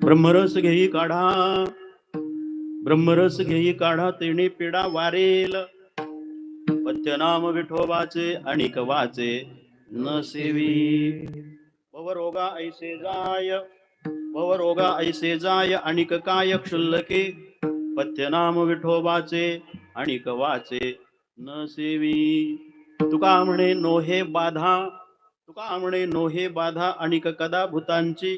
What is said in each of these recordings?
ब्रह्मरस घेई काढा, ब्रह्मरस घेई काढा, तेणे पिडा वारेल. पथ्यनाम विठोबाचे आणिक वाचे न सेवी. भवरोगा ऐसे जाय, भवरोगा ऐसे जाय, आणिक काय क्षुल्लके. पथ्यनाम विठोबाचे आणिक वाचे न सेवी. तुका म्हणे नोहे बाधा, तुका म्हणे नोहे बाधा, आणिक कदा भूतांची.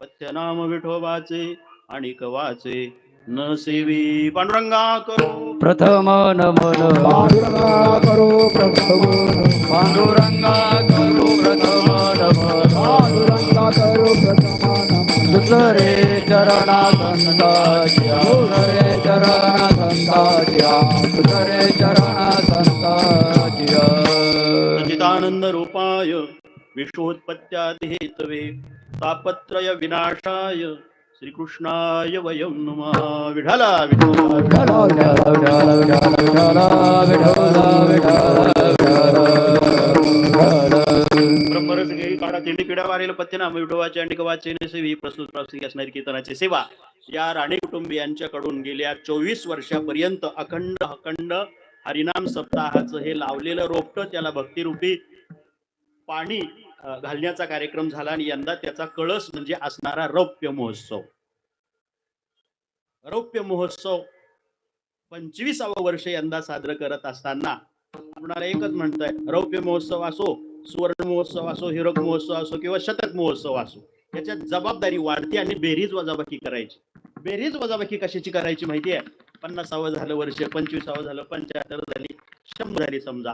पथ्यनाम विठोबाचे आणिक वाचे न सेवी. पांडुरंगा करो प्रथम नमन, पांडुरंगा करो प्रथम नमन, पांडुरंगा करू प्रथम नमन, पांडुरंगा करो प्रथम नमन. दुसरे चरणा संताच्या, दुसरे चरणा संताच्या, दुसरे चरणा संताच्या. सच्चिदानंद रूपाय विश्वोत्पत्त्यादि हेतवे तापत्रय विनाशाय श्रीकृष्णाय वयं नमः. विठला विठला विठ्ठल विठ्ठल विठ्ठल विठ्ठल विठ्ठल विठ्ठल. ब्रह्मरस घेई काढा, तिंडी पिढा वारेल. पथ्यनाम विठोबाचे आणिक वाचे न सेवी. प्रस्तुत प्राप्ती असणारी कीर्तनाची सेवा या राणे कुटुंबियांच्याकडून गेल्या 24 वर्षापर्यंत अखंड अखंड हरिनाम सप्ताहाचं हे लावलेलं रोपट, त्याला भक्तिरूपी पाणी घालण्याचा कार्यक्रम झाला. आणि यंदा त्याचा कळस म्हणजे असणारा रौप्य महोत्सव. रौप्य महोत्सव 25वे वर्ष यंदा साजरं करत असताना आपणाला एकच म्हणताय, रौप्य महोत्सव असो, सुवर्ण महोत्सव असो, हिरक महोत्सव असो किंवा शतक महोत्सव असो, याच्यात जबाबदारी वाढते आणि बेरीज वजाबाकी करायची. बेरीज वजाबाकी कशाची करायची माहिती आहे? 50वं झालं वर्ष, 25वं झालं, 75 झाली, 100 झाली. समजा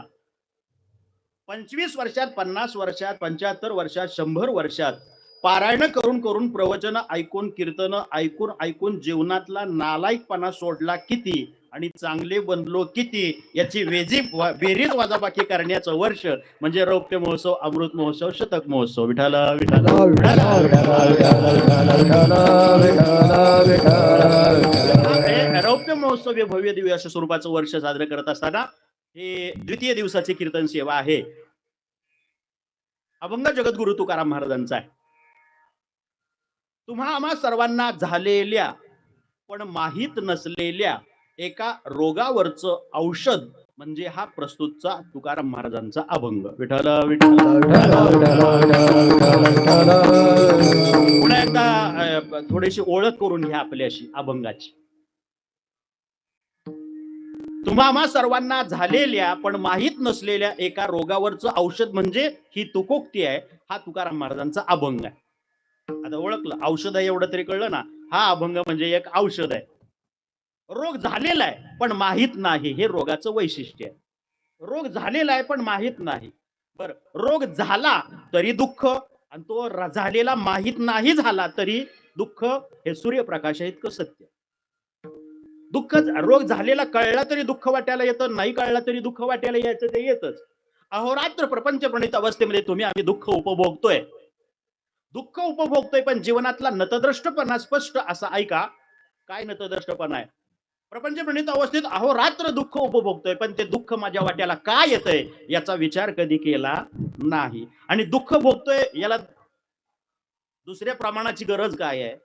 25 वर्षात, 50 वर्षात, 75 वर्षात, 100 वर्षात पारायण करून करून, प्रवचन ऐकून, कीर्तन ऐकून ऐकून जीवनातला नालायकपणा सोडला किती आणि चांगले बनलो किती, याची बेरीज वजाबाकी करण्याचं वर्ष म्हणजे रौप्य महोत्सव, अमृत महोत्सव, शतक महोत्सव. विठाला विठाला रौप्य महोत्सव हे भव्य दिव्य अशा स्वरूपाचं वर्ष साजरं करत असताना हे द्वितीय दिवसाची कीर्तन सेवा आहे. अभंग जगद्गुरु तुकाराम महाराजांचा आहे. तुम्हा आम्हा सर्वांना झालेल्या पण माहीत नसलेल्या एका रोगावरचं औषध म्हणजे हा प्रस्तुतचा तुकाराम महाराजांचा अभंग. विठ्ठल विठ्ठल. पुन्हा एकदा थोडीशी ओळख करून घ्या आपल्याशी अभंगाची. तुम्हा आम्हा सर्वांना झालेल्या पण माहीत नसलेल्या एका रोगावरचं औषध म्हणजे ही तुकोक्ती आहे. हा तुकाराम महाराजांचा अभंग आहे. आता ओळखलं, औषध आहे एवढं तरी कळलं ना. हा अभंग म्हणजे एक औषध आहे. रोग झालेला आहे पण माहीत नाही, हे रोगाचं वैशिष्ट्य आहे. रोग झालेला आहे पण माहीत नाही. बर, रोग झाला तरी दुःख, आणि तो झालेला माहीत नाही झाला तरी दुःख, हे सूर्यप्रकाश आहे इतकं सत्य. दुःख, रोग झालेला कळला तरी दुःख वाटायला येतं, नाही कळला तरी दुःख वाटायला यायचं, ते येतच. अहोरात्र प्रपंच प्रणित अवस्थेमध्ये आम्ही दुःख उपभोगतोय. दुःख उपभोगतोय पण जीवनातला नतद्रष्टपणा स्पष्ट असा ऐका. काय नतद्रष्टपणा आहे? प्रपंच प्रणित अवस्थेत अहोरात्र दुःख उपभोगतोय पण ते दुःख माझ्या वाट्याला काय येतंय याचा विचार कधी केला नाही. आणि दुःख भोगतोय याला दुसऱ्या प्रमाणाची गरज काय आहे?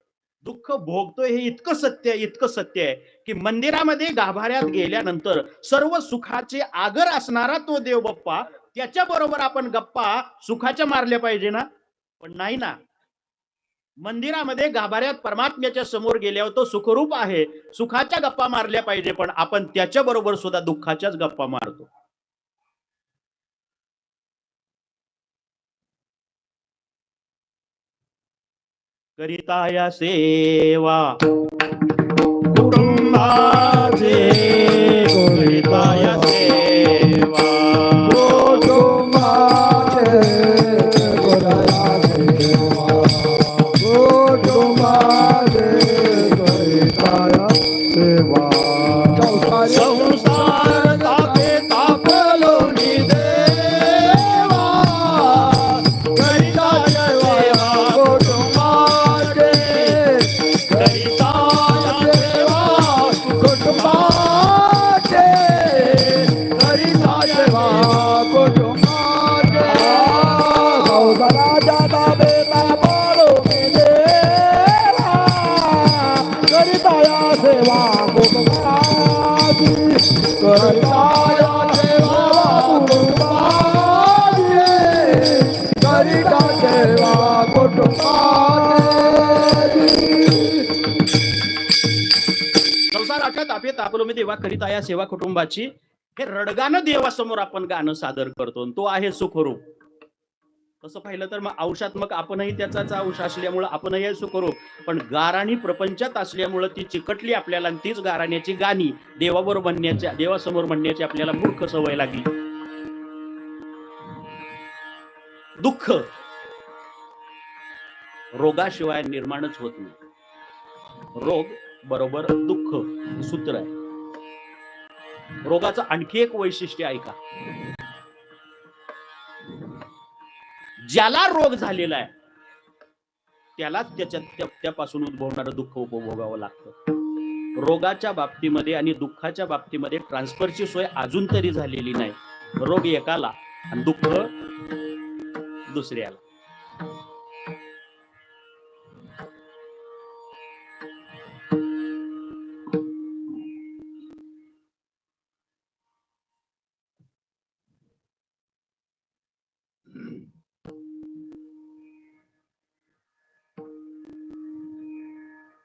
दुःख भोगतोय हे इतकं सत्य, इतकं सत्य आहे की मंदिरामध्ये गाभाऱ्यात गेल्यानंतर सर्व सुखाचे आगर असणारा तो देव बाप्पा, त्याच्या बरोबर आपण गप्पा सुखाच्या मारल्या पाहिजे ना? पण नाही ना. मंदिरामध्ये गाभाऱ्यात परमात्म्याच्या समोर गेल्यावर तो सुखरूप आहे, सुखाच्या गप्पा मारल्या पाहिजे, पण आपण त्याच्या बरोबर सुद्धा दुःखाच्याच गप्पा मारतो. करिता या सेवा कुटुंबाचे, करिता या सेवा संसार तापे तापलो देवा, करिता या सेवा कुटुंबाचे, करिता या सेवा सेवा कुटुंबाची करिता या सेवा कुटुंबाची करिता सेवा कुटुंबाची संसाराच्या तापे तापलो मी देवा करीता या सेवा कुटुंबाची. हे रडगाणं देवासमोर आपण गाणं सादर करतो आणि तो आहे सुखरूप. तसं पाहिलं तर मग अंशात्मक आपणही त्याचाच अंश असल्यामुळं आपणही आहे सुखरूप, पण गाराणी प्रपंचात असल्यामुळं ती चिकटली आपल्याला आणि तीच गाराण्याची गाणी देवाबरोबर म्हणण्याच्या देवासमोर म्हणण्याची आपल्याला मूर्ख सवय लागली. दुःख रोगाशिवाय निर्माणच होत नाही. रोग बरोबर दुःख सूत्र आहे. रोगाचं आणखी एक वैशिष्ट्य ऐका. ज्याला रोग झालेला आहे त्याला त्यापासून उद्भवणारं दुःख उपभोगावं लागतं. रोगाच्या बाबतीमध्ये आणि दुःखाच्या बाबतीमध्ये ट्रान्सफरची सोय अजून तरी झालेली नाही. रोग एकाला आणि दुःख दुसऱ्याला.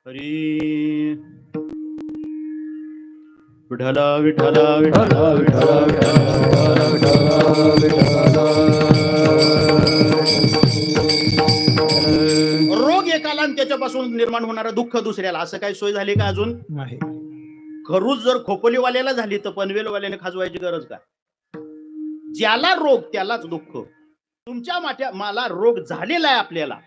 हरी विठ्ठल विठ्ठल विठ्ठल रोग एकाला आणि त्याच्यापासून निर्माण होणारं दुःख दुसऱ्याला. असं काही सोय झाली का अजून नाही. खरूच जर खोपोलीवाल्याला झाली तर पनवेलवाल्याने खाजवायची गरज काय. ज्याला रोग त्यालाच दुःख. तुमच्या मला रोग झालेला आहे आपल्याला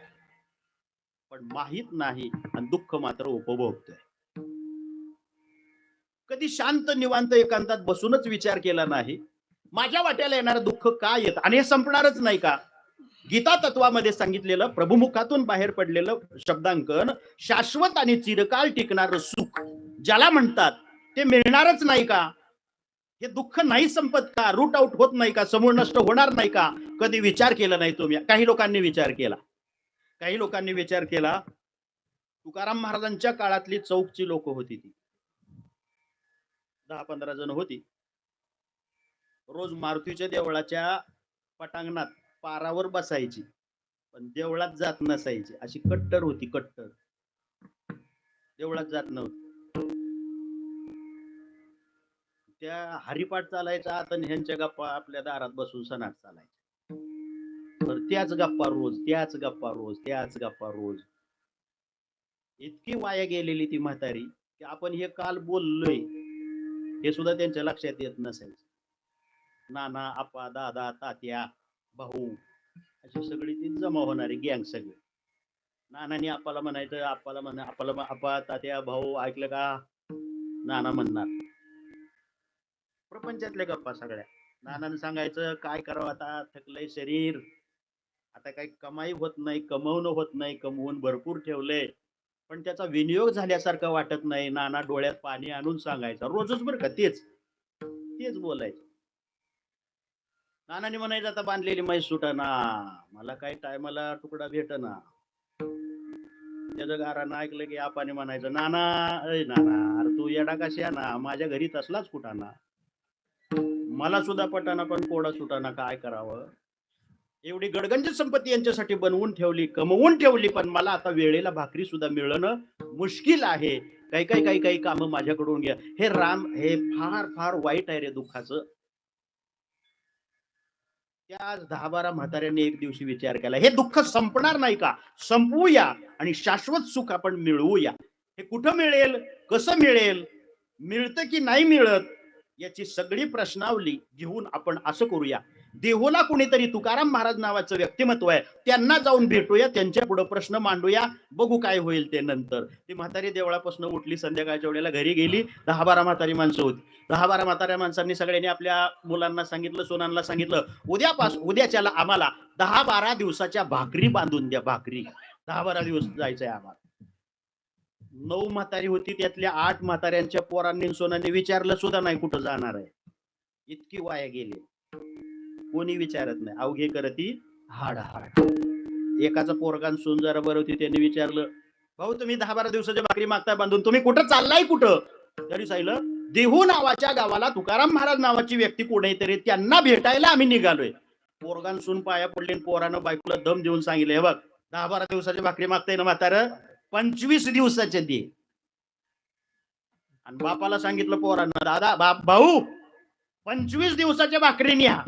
पण माहित नाही आणि दुःख मात्र उपभोगतोय. कधी शांत निवांत एकांतात बसूनच विचार केला नाही माझ्या वाट्याला येणारं दुःख का येत आणि हे संपणारच नाही का. गीता तत्वामध्ये सांगितलेलं प्रभुमुखातून बाहेर पडलेलं शब्दांकन शाश्वत आणि चिरकाल टिकणारं सुख ज्याला म्हणतात ते मिळणारच नाही का. हे दुःख नाही संपत का. रूट आउट होत नाही का. समूळ नष्ट होणार नाही का. कधी विचार केला नाही तुम्ही. काही लोकांनी विचार केला. तुकाराम महाराजांच्या काळातली चौकची लोक होती ती 10-15 जण होती. रोज मारुतीच्या देवळाच्या पटांगणात पारावर बसायची पण देवळात जात नसायची. अशी कट्टर होती. कट्टर देवळात जात नव्हती. त्या हरिपाठ चालायचा आणि ह्यांच्या गप्पा आपल्या दारात बसून सणाट चालायच्या. तर त्याच गप्पा रोज इतकी वाया गेलेली ती म्हातारी की आपण हे काल बोललोय हे सुद्धा त्यांच्या लक्षात येत नसायचं. नाना आपा दादा तात्या भाऊ अशी सगळी ती जमा होणारी गँग सगळी. नानानी आपाला म्हणायचं आपाला आपा तात्या भाऊ ऐकलं का. नाना म्हणणार प्रपंचातल्या गप्पा सगळ्या. नानानं सांगायचं काय करावं आता थकलंय शरीर. आता काही कमाई होत नाही. कमवणं होत नाही. कमवून भरपूर ठेवलंय पण त्याचा विनियोग झाल्यासारखं वाटत नाही. नाना डोळ्यात पाणी आणून सांगायचं रोजच बरं का. तेच बोलायचं. नानाने म्हणायचं आता बांधलेली म्हैस सुटाना मला काही टायमाला तुकडा भेटना. त्याचं गारानं ऐकलं की आपाने म्हणायचं नाना अरे तू येडा कशा ना माझ्या घरी तसलाच कुठाना. मला सुद्धा पटाना पण कोडा सुटाना काय करावं. एवढी गडगंज संपत्ती यांच्यासाठी बनवून ठेवली कमवून ठेवली पण मला आता वेळेला भाकरी सुद्धा मिळणं मुश्किल आहे. काही कामं माझ्याकडून घ्या. हे फार फार वाईट आहे रे दुःखाचं. त्या 10-12 म्हाताऱ्यांनी एक दिवशी विचार केला हे दुःख संपणार नाही का. संपवूया आणि शाश्वत सुख आपण मिळवूया. हे कुठं मिळेल कसं मिळेल मिळतं की नाही मिळत याची सगळी प्रश्नावली घेऊन आपण असं करूया. देहोला कुणीतरी तुकाराम महाराज नावाचं व्यक्तिमत्व आहे त्यांना जाऊन भेटूया. त्यांच्या पुढे प्रश्न मांडूया. बघू काय होईल ते नंतर. ती म्हातारी देवळापासून उठली. संध्याकाळच्या वेळेला घरी गेली. 10-12 म्हातारी माणसं होती. 10-12 म्हाताऱ्या माणसांनी सगळ्यांनी आपल्या मुलांना सांगितलं सोनांना सांगितलं उद्याच्याला आम्हाला 10-12 दिवसाच्या भाकरी बांधून द्या. भाकरी 10-12 दिवस जायचंय आम्हाला. 9 म्हातारी होती त्यातल्या 8 म्हाताऱ्यांच्या पोरांनी सोनांनी विचारलं सुद्धा नाही कुठं जाणार आहे. इतकी वाया गेली. कोणी विचारत नाही. अवघे करती हाड. एकाचा पोरगान सोन जरा बरं होती त्यांनी विचारलं भाऊ तुम्ही 10-12 दिवसाच्या भाकरी मागताय बांधून, तुम्ही कुठं चाललाय कुठं? तरी सांगितलं देहू नावाच्या गावाला तुकाराम महाराज नावाची व्यक्ती कोणीतरी त्यांना भेटायला आम्ही निघालोय. पोरगांसून पाया पडले, पोरानं बायकोला दम देऊन सांगितलं हे बघ 10-12 दिवसाची भाकरी मागताय ना म्हातारं, 25 दिवसाचे दे. आणि बापाला सांगितलं पोरानं दादा भाऊ 25 दिवसाच्या भाकरी न्या,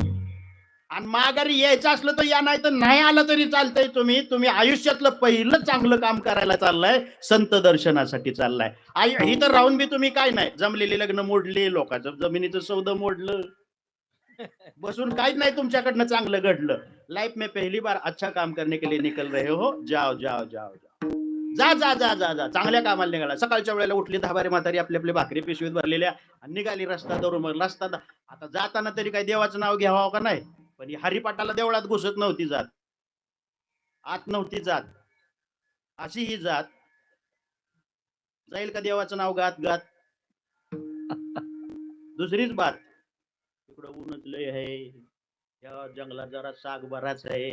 आणि माघारी यायचं असलं तर या, नाही तर नाही आलं तरी चालतंय. तुम्ही आयुष्यातलं पहिलं चांगलं काम करायला चाललाय, संत दर्शनासाठी चाललाय. ही तर राहून बी तुम्ही काय नाही, जमलेले लग्न मोडले, लोकांचं जमिनीचं सौदा मोडलं, बसून काहीच नाही तुमच्याकडनं चांगलं घडलं. लाईफ में पहली बार अच्छा काम करने के लिए निकल रहे हो, जाओ जाओ जाओ जाओ, जा जा जा जा जा, चांगल्या कामाला निघाला. सकाळच्या वेळेला उठली 10-12 म्हातारी आपली आपली भाकरी पिशवीत भरलेल्या आणि निघाली रस्ता धरून. मग रस्ता आता जाताना तरी काही देवाचं नाव घ्यावं का नाही, पण ही हरिपाठाला देवळात घुसत नव्हती जात, आत नव्हती जात. अशी ही जात जाईल का देवाचं नाव गात गात? दुसरीच बात, इकडं ऊनच लय आहे, या जंगलात जरा साग बराच आहे.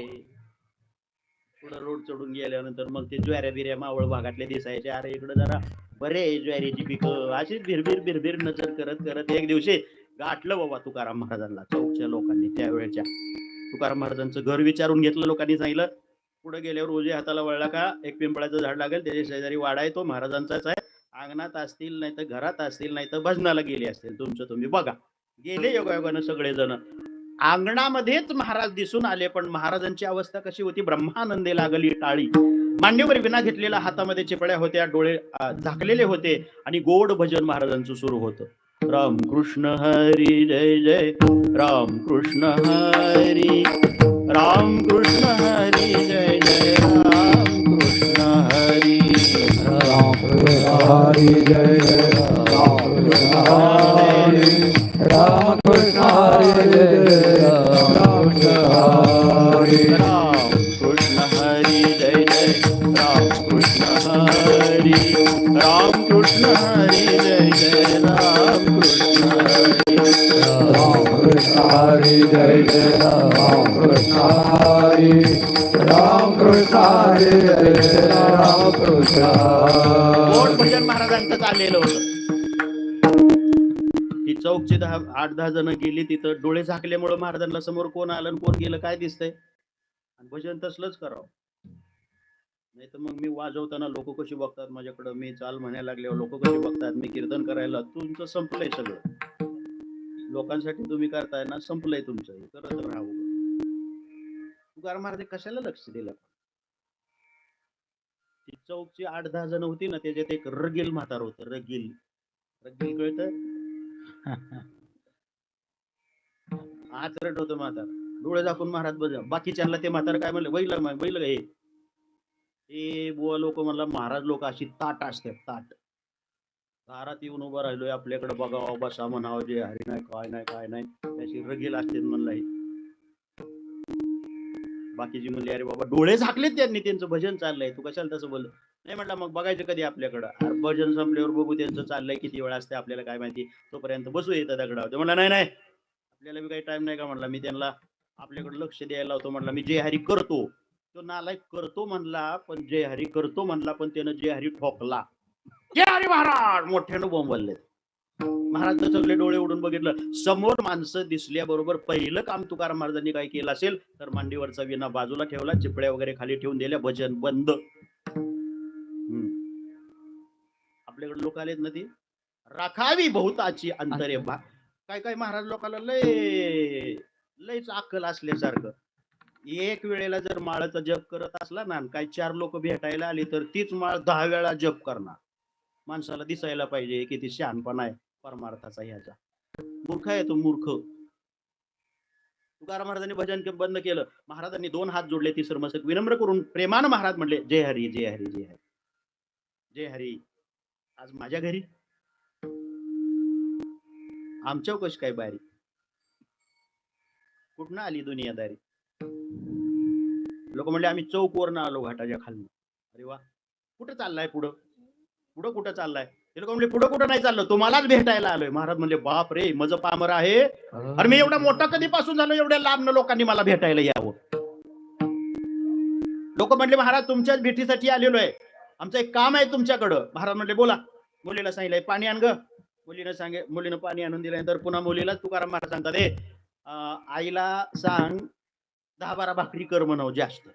पुढं रोड चढून गेल्यानंतर मग ते ज्वाऱ्या बिऱ्या मावळ भागातले दिसायचे, अरे इकडं जरा बरे ज्वारीची पिकं. अशीच भिरभिर भिरभिर नजर करत करत एक दिवशी गाठलं बाबा तुकाराम महाराजांना चौकच्या लोकांनी. त्यावेळेच्या तुकाराम महाराजांचं घर विचारून घेतलं लोकांनी. सांगितलं पुढे गेल्यावर उजव्या हाताला वळला का एक पिंपळाचं झाड लागेल, त्याच्या शेजारी वाडा आहे, तो महाराजांचाच आहे. अंगणात असतील नाही तर घरात असतील नाही तर भजनाला गेले असतील, तुमचं तुम्ही बघा. गेले योगायोगानं सगळेजण. अंगणामध्येच महाराज दिसून आले, पण महाराजांची अवस्था कशी होती? ब्रह्मानंदे लागली टाळी, मांडीवर विना घेतलेला, हातामध्ये चिपळ्या होत्या, डोळे झाकलेले होते आणि गोड भजन महाराजांचं सुरू होतं. राम कृष्ण हरी जय जय, राम कृष्ण हरी, राम कृष्ण हरी जय जय, राम कृष्ण हरी, राम कृष्ण हरी जय जय, राम कृष्ण हरी, राम कृष्ण हरी जय जय, राम कृष्ण हरी, राम कृष्ण हरी जय जय, राम कृष्ण हरी, राम कृष्ण हरी जय जय, राम कृष्ण हरी, राम कृष्ण हरी जय जय, राम कृष्ण हरी, राम कृष्ण हरी जय जय, राम कृष्ण गोड हरी. भजन महाराजांचं चाललेलं होतं. ती चौकची 8-10 जण गेली तिथं, डोळे झाकल्यामुळे महाराजांना समोर कोण आलं आणि कोण गेलं काय दिसतंय. आणि भजन तसलंच करावं, नाही तर मग मी वाजवताना लोक कशी बघतात माझ्याकडं, मी चाल म्हणायला लागल्यावर लोक कशी बघतात, मी कीर्तन करायला, तुमचं संपलंय सगळं. लोकांसाठी तुम्ही करताय ना, संपलंय तुमचं, करत राहू. तुकाराम महाराज कशाला लक्ष दिलं? ती चौकची 8-10 जण होती ना, त्याच्यात एक रगील म्हातार होत. रगील रगील कळत? आचरट होतं म्हातार, डोळे झाकून महाराज बजा. बाकीच्यांना ते म्हातार काय म्हणले, बैल हे बुवा लोक म्हणला, महाराज लोक अशी ताट असतात, ताट. दारात येऊन उभं राहिलोय, आपल्याकडे बघावं, बसा म्हणावं, जे हरी नाही काय नाही काय नाही, त्याची रगील असते म्हणला. हे बाकीची म्हणली अरे बाबा डोळे झाकलेत त्यांनी, त्यांचं भजन चाललंय, तू कशाला तसं बोललं? नाही म्हटलं मग बघायचं कधी आपल्याकडं, भजन संपल्यावर बघू त्यांचं चाललंय, किती वेळ असते आपल्याला काय माहिती, तोपर्यंत बसू येतं दगडावर. ते म्हणला नाही नाही आपल्याला बी काही टाइम नाही का म्हणला, मी त्यांना आपल्याकडे लक्ष द्यायला लावतो म्हणला, मी जय हरी करतो. तो नालायक करतो म्हणला, पण जय हरी करतो म्हणला, पण त्यानं जय हरी ठोकला. जय हरी महाराज मोठ्यानं बोंबलले. महाराज सगळे डोळे उडून बघितलं, समोर माणसं दिसल्याबरोबर पहिलं काम तुकाराम महाराजांनी काय केलं असेल तर मांडीवरचा विना बाजूला ठेवला, चिपळ्या वगैरे खाली ठेवून दिल्या, भजन बंद. आपल्याकडे लोक आलेत ना, ती राखावी बहुताची अंतरे. काय काय महाराज लोकांना लयच अक्कल असल्यासारखं. एक वेळेला जर माळाचा जप करत असला ना, काय 4 लोक भेटायला आली तर तीच माळ 10 वेळा जप करणार. माणसाला दिसायला पाहिजे किती शहाणपणा आहे परमार्थाचा ह्याचा. मूर्ख आहे तो, मूर्ख. तुकाराम महाराजांनी भजन बंद केलं. महाराजांनी 2 हात जोडले, तिसरं मस्तक विनम्र करून प्रेमानं महाराज म्हणले, जय हरी जय हरी जय हरी जय हरी. आज माझ्या घरी आमच्या कशी काय बारी, कुठनं आली दुनियादारी? लोक म्हणले आम्ही चौकवरनं आलो घाटाच्या खाली. अरे वा, कुठं चाललाय? पुढं पुढं कुठं चाललाय? ते लोक म्हणले पुढं कुठं नाही चाललं, तुम्हालाच भेटायला आलोय. महाराज म्हणले बाप रे, मज पामर आहे. अरे मी एवढा मोठा कधीपासून झालो, एवढ्या लांबनं लोकांनी मला भेटायला यावं. लोक म्हणले महाराज तुमच्याच भेटीसाठी आलेलो आहे. आमचं एक काम आहे तुमच्याकडं. महाराज म्हणले बोला. मुलीला सांगितलंय पाणी आण ग. मुलीनं पाणी आणून दिल्यानंतर पुन्हा मुलीला तुकाराम महाराज सांगतात आईला सांग 10-12 भाकरी कर म्हणावं जास्त.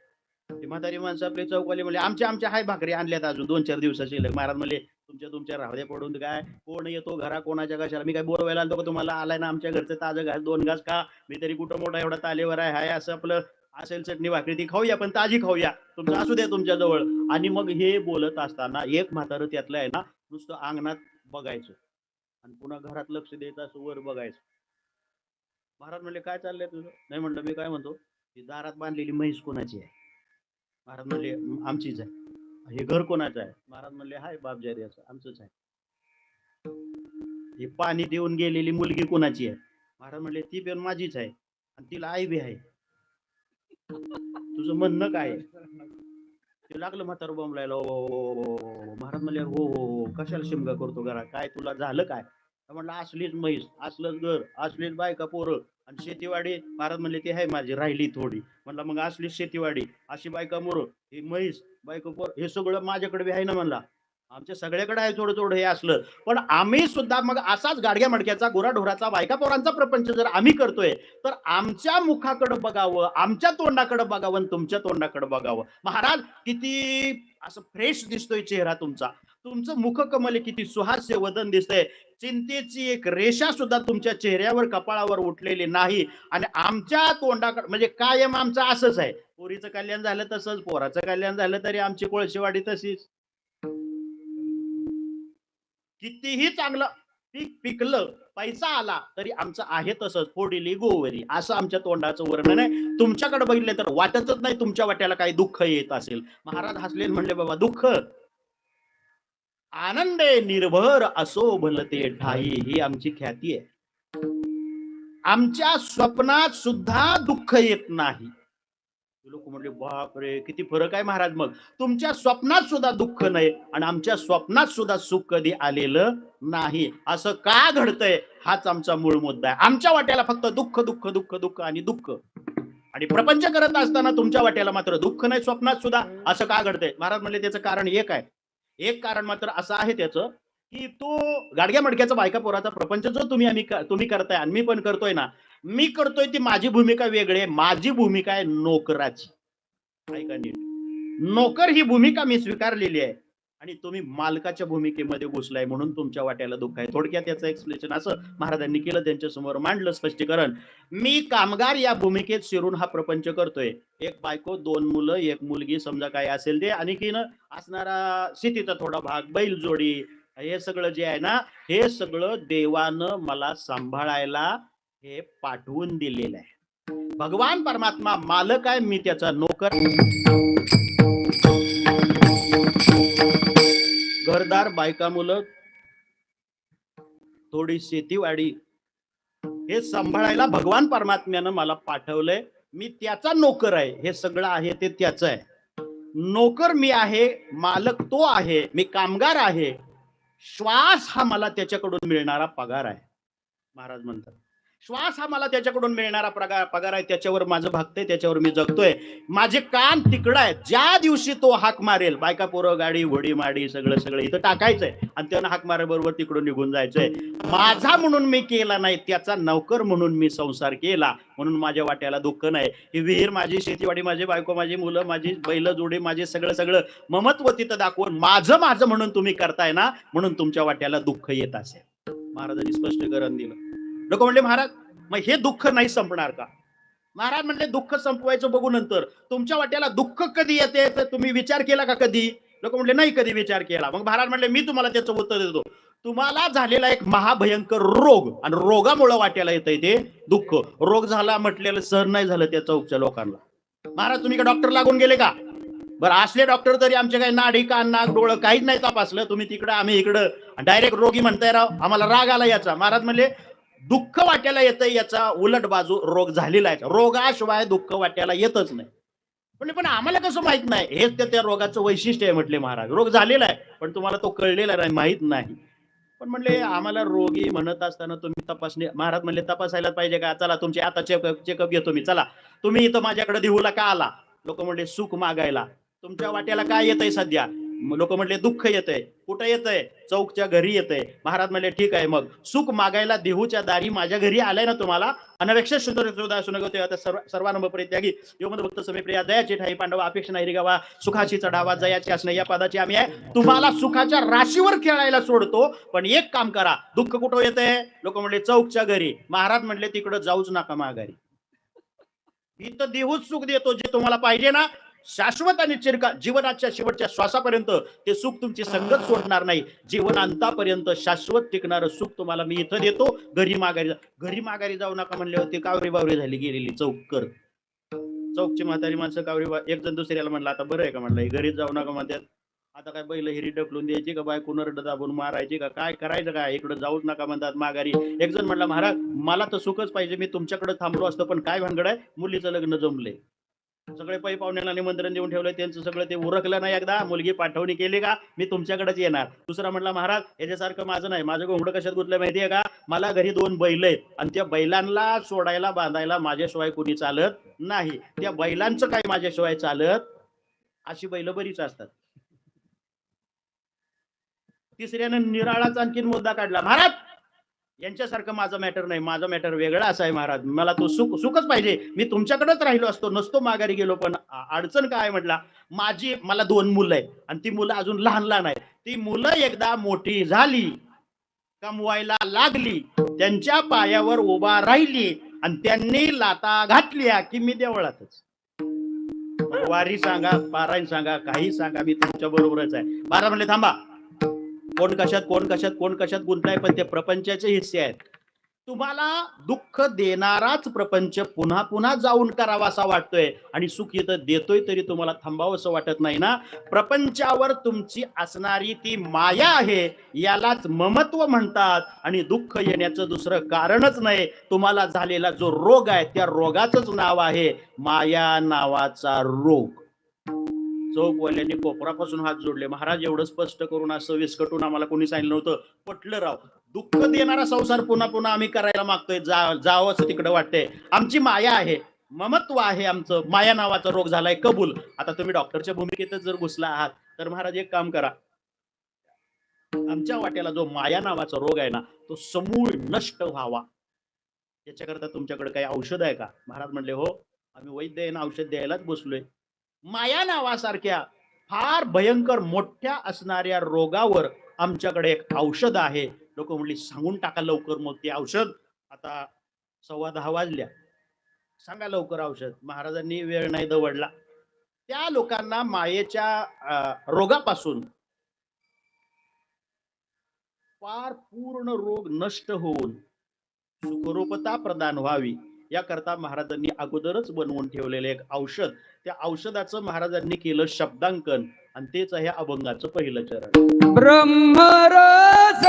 ते म्हातारी माणसं आपले चौकाले म्हणले आमच्या हाय भाकरी आणल्यात अजून 2-4 दिवसाची. महाराज म्हणले तुमच्या राहू पडून काय कोण येतो घरा कोणाच्या कशाला मी काय बोलवायला आलो का तुम्हाला. आलाय ना आमच्या घरचं ताजं घास 2 घास खा. मी तरी कुठं मोठा एवढा तालेवर आहे हाय असं आपलं असेल चटणी भाकरी ती खाऊया पण ताजी खाऊया तुमचं असू द्या तुमच्या जवळ. आणि मग हे बोलत असताना एक म्हातारं त्यातलं आहे ना नुसतं अंगणात बघायचं आणि पुन्हा घरात लक्ष द्यायचं असं वर बघायचं. महाराज म्हणले काय चाललंय तुझं. नाही म्हणलं मी काय म्हणतो ती दारात बांधलेली म्हैस कोणाची आहे. महाराज म्हणले आमचीच आहे. हे घर कोणाचं आहे. महाराज म्हणले हाय बापजारी असं आमचंच आहे. हे पाणी देऊन गेलेली मुलगी कोणाची आहे. महाराज म्हणले ती पण माझीच आहे आणि तिला आई बी आहे. तुझं म्हणणं काय. ते लागलं म्हातार बोंबलायला. ओ महाराज म्हणले हो हो कशाला शिमगा करतो घरा काय तुला झालं काय. म्हणलं असलीच म्हैस असलंच घर असलीच बायका पोरं आणि शेतीवाडी. महाराज म्हणले ती आहे माझी राहिली थोडी. म्हणलं मग असलीच शेतीवाडी अशी बायका मोरं ही म्हैस बायका पोर हे सगळं माझ्याकडे बी आहे ना. म्हणला आमच्या सगळ्याकडे आहे थोडं थोडं हे असलं पण आम्ही सुद्धा मग असाच गाडग्या मडक्याचा गुराढोराचा बायका पोरांचा प्रपंच जर आम्ही करतोय तर आमच्या मुखाकडे बघावं आमच्या तोंडाकडे बघावं आणि तुमच्या तोंडाकडे बघावं. महाराज किती असं फ्रेश दिसतोय चेहरा तुमचा. तुमचं मुखकमल किती सुहास्य वदन दिसतंय. चिंतेची एक रेषा सुद्धा तुमच्या चेहऱ्यावर कपाळावर उठलेली नाही. आणि आमच्या तोंडाकडे म्हणजे कायम आमचं असंच आहे. पोरीचं कल्याण झालं तसंच पोराचं कल्याण झालं तरी आमची कोळशेवाडी तशीच. कितीही चांगलं पीक पिकलं पैसा आला तरी आमचं आहे तसंच फोडिली गोवरी असं आमच्या तोंडाचं वर्णन आहे. तुमच्याकडे बघितलं तर वाटतच नाही तुमच्या वाट्याला काही दुःख येत असेल. महाराज हसले म्हणले बाबा दुःख आनंदे निर्भर असो भलते ठाई ही आमची ख्याती आहे. आमच्या स्वप्नात सुद्धा दुःख येत नाही. लोक म्हणले बापरे किती फरक आहे महाराज. मग तुमच्या स्वप्नात सुद्धा दुःख नाही आणि आमच्या स्वप्नात सुद्धा सुख कधी आलेलं नाही. असं का घडतंय हाच आमचा मूळ मुद्दा आहे. आमच्या वाट्याला फक्त दुःख दुःख दुःख दुःख आणि दुःख आणि प्रपंच करत असताना तुमच्या वाट्याला मात्र दुःख नाही स्वप्नात सुद्धा. असं का घडतंय. महाराज म्हणले त्याचं कारण एक आहे. एक कारण मात्र असं आहे त्याचं की तो गाडग्या मडक्याचा बायका पोराचा प्रपंच जो तुम्ही करताय आणि मी पण करतोय ना. मी करतोय ती माझी भूमिका वेगळी आहे. माझी भूमिका आहे नोकराची. ऐका नीट. नोकर ही भूमिका मी स्वीकारलेली आहे आणि तुम्ही मालकाच्या भूमिकेमध्ये घुसलाय म्हणून तुमच्या वाट्याला दुःख आहे. थोडक्यात याचं एक्सप्लेनेशन असं महाराजांनी केलं त्यांच्या समोर मांडलं स्पष्टीकरण. मी कामगार या भूमिकेत शिरून हा प्रपंच करतोय. एक बायको 2 मुलं 1 मुलगी समजा काय असेल ते आणखीन असणारा शेतीचा थोडा भाग बैलजोडी हे सगळं जे आहे ना हे सगळं देवानं मला सांभाळायला हे पाठवून दिलेलं आहे. भगवान परमात्मा मालक आहे मी त्याचा नोकर. घरदार बायका मुलं थोडी शेतीवाडी हे सांभाळायला भगवान परमात्म्यानं मला पाठवलंय. मी त्याचा नोकर आहे. हे सगळं आहे ते त्याचं आहे. नोकर मी आहे मालक तो आहे. मी कामगार आहे. श्वास हा मला त्याच्याकडून मिळणारा पगार आहे. महाराज म्हणतात श्वास हा मला त्याच्याकडून मिळणारा पगार आहे. त्याच्यावर माझं भागतंय त्याच्यावर मी जगतोय. माझे कान तिकडं आहे. ज्या दिवशी तो हाक मारेल बायका पोरं गाडी घोडी माडी सगळं इथं टाकायचंय आणि त्यानं हाक मारेबरोबर तिकडून निघून जायचंय. माझा म्हणून मी केला नाही त्याचा नौकर म्हणून मी संसार केला म्हणून माझ्या वाट्याला दुःख नाही. ही विहीर माझी शेतीवाडी माझी बायको माझी मुलं माझी बैल जोडी माझे सगळं ममत्व तिथं दाखवून माझं म्हणून तुम्ही करताय ना म्हणून तुमच्या वाट्याला दुःख येत असेल. महाराजांनी स्पष्टीकरण दिलं. लोक म्हणले महाराज मग हे दुःख नाही संपणार का. महाराज म्हणले दुःख संपवायचं बघू नंतर. तुमच्या वाट्याला दुःख कधी येते तर तुम्ही विचार केला का कधी. लोक म्हणले नाही कधी विचार केला. मग महाराज म्हणले मी तुम्हाला त्याचं उत्तर देतो. तुम्हाला झालेला एक महाभयंकर रोग आणि रोगामुळे वाट्याला येतंय ते दुःख. रोग झाला म्हटलेलं सहन नाही झालं त्याचा उपचार लोकांना. महाराज तुम्ही का डॉक्टर लागून गेले का. बरं असले डॉक्टर तरी आमचे काही नाडी कान नाक डोळं काहीच नाही तपासलं. तुम्ही तिकडं आम्ही इकडं डायरेक्ट रोगी म्हणताय राव. आम्हाला राग आला याचा. महाराज म्हणले दुःख वाट्याला येतंय याचा उलट बाजू रोग झालेला आहे. रोगाशिवाय दुःख वाट्याला येतच नाही. पण आम्हाला कसं माहित नाही. हेच त्या रोगाचं वैशिष्ट्य आहे म्हटले महाराज. रोग झालेला आहे पण तुम्हाला तो कळलेला नाही माहित नाही. पण म्हणले आम्हाला रोगी म्हणत असताना तुम्ही तपासणी. महाराज म्हणले तपासायला पाहिजे का. चला तुमचे आता चेकअप घेतो मी. चला तुम्ही इथं माझ्याकडे देहूला का आला. लोक म्हणले सुख मागायला. तुमच्या वाट्याला काय येतंय सध्या. लोक म्हटले दुःख येतंय, कुठं येतंय? चौकच्या घरी येतंय. महाराज म्हणले ठीक आहे, मग सुख मागायला देहूच्या दारी माझ्या घरी आलाय ना तुम्हाला, अनवेक्ष आता सर्वानंब परित्यागी योमद भक्त समे प्रिया दयाची ठाई पांडवा अपेक्षा नाही गावा सुखाची चढावा जयाची असणे या पदाची आम्ही आहे. तुम्हाला सुखाच्या राशीवर खेळायला सोडतो, पण एक काम करा. दुःख कुठं येतंय? लोक म्हणले चौकच्या घरी. महाराज म्हणले तिकडं जाऊच नका माघारी, इथं देहूच सुख देतो जे तुम्हाला पाहिजे ना, शाश्वत आणि चिरकाल जीवनाच्या शेवटच्या श्वासापर्यंत ते सुख तुमची संगत सोडणार नाही. जीवनांतापर्यंत शाश्वत टिकणारं सुख तुम्हाला मी इथं देतो. घरी माघारी जाऊ नका म्हणले होते. कावरी बावरी झाली गेलेली चौककर. चौकची म्हातारी माणसं कावरी एक जण दुसऱ्याला म्हणलं आता बरं आहे का म्हणलं, घरीच जाऊ नका म्हणतात. आता काय बैल हिरी ढकलून द्यायची का, बाय कुणरड दाबून मारायची का, काय करायचं काय, इकडे जाऊच नका म्हणतात माघारी. एक जण म्हणला महाराज मला तर सुखच पाहिजे, मी तुमच्याकडे थांबलो असतो, पण काय भानगड आहे, मुलीचं लग्न जमले, सगळे पै पाहुण्याला निमंत्रण देऊन ठेवलंय, त्यांचं सगळं ते उरकलं नाही, एकदा मुलगी पाठवणी केली का मी तुमच्याकडेच येणार. दुसरा म्हणला महाराज याच्यासारखं माझं नाही, माझं घोंगडं कशात गुतलं माहितीये का, मला घरी 2 बैल आहेत आणि त्या बैलांना सोडायला बांधायला माझ्याशिवाय कोणी चालत नाही, त्या बैलांचं काय माझ्याशिवाय चालत. अशी बैल बरीच असतात. तिसऱ्यानं निराळाचा आणखीन मुद्दा काढला, महाराज यांच्यासारखं माझं मॅटर नाही, माझं मॅटर वेगळं असं आहे महाराज, मला तो सुखच पाहिजे, मी तुमच्याकडेच राहिलो असतो, नसतो माघारी गेलो, पण अडचण काय म्हटला, मला 2 मुलं आहेत आणि ती मुलं अजून लहान आहेत. ती मुलं एकदा मोठी झाली, कमवायला लागली, त्यांच्या पायावर उभा राहिली आणि त्यांनी लाता घातल्या की मी देवळातच. वारी सांगा, पारायण सांगा, काही सांगा, मी तुमच्या बरोबरच आहे. बारा म्हणले थांबा, कोण कशात गुंतलाय, पण ते प्रपंचाचे हिस्से आहेत. तुम्हाला दुःख देणाराच प्रपंच पुन्हा पुन्हा जाऊन करावासा वाटतोय आणि सुख इथं देतोय तरी तुम्हाला थांबावंसं वाटत नाही ना. प्रपंचावर तुमची असणारी ती माया आहे, यालाच ममत्व म्हणतात. आणि दुःख येण्याचं दुसरं कारणच नाही, तुम्हाला झालेला जो रोग आहे त्या रोगाचंच नाव आहे माया नावाचा रोग. चौकवाल्यांनी कोपरापासून हात जोडले. महाराज एवढं स्पष्ट करून असं विस्कटून आम्हाला कोणी सांगितलं नव्हतं. पटलं राव, दुःख देणारा संसार पुन्हा पुन्हा आम्ही करायला मागतोय, जावं असं तिकडे वाटतंय. आमची माया आहे, ममत्व आहे आमचं, माया नावाचा रोग झालाय कबूल. आता तुम्ही डॉक्टरच्या भूमिकेतच जर घुसला आहात तर महाराज एक काम करा, आमच्या वाट्याला जो माया नावाचा रोग आहे ना तो समूळ नष्ट व्हावा, याच्याकरता तुमच्याकडे काही औषध आहे का? महाराज म्हणले हो, आम्ही वैद्य आहे ना, औषध द्यायलाच बसलोय. माया नावासारख्या फार भयंकर मोठ्या असणाऱ्या रोगावर आमच्याकडे एक औषध आहे. लोक म्हणली सांगून टाका लवकर मग ते औषध. आता 10:15 वाजल्या, सांगा लवकर औषध. महाराजांनी वेळ नाही दवडला. त्या लोकांना मायेच्या रोगापासून फार पूर्ण रोग नष्ट होऊन सुखरूपता प्रदान व्हावी याकरता महाराजांनी अगोदरच बनवून ठेवलेलं एक औषध, त्या औषधाचं महाराजांनी केलं शब्दांकन आणि तेच आहे अभंगाचं पहिलं चरण. ब्रह्मरस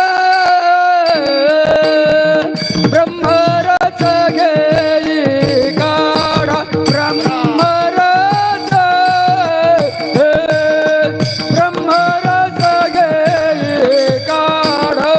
घेई काढा, ब्रह्मरस घेई काढा,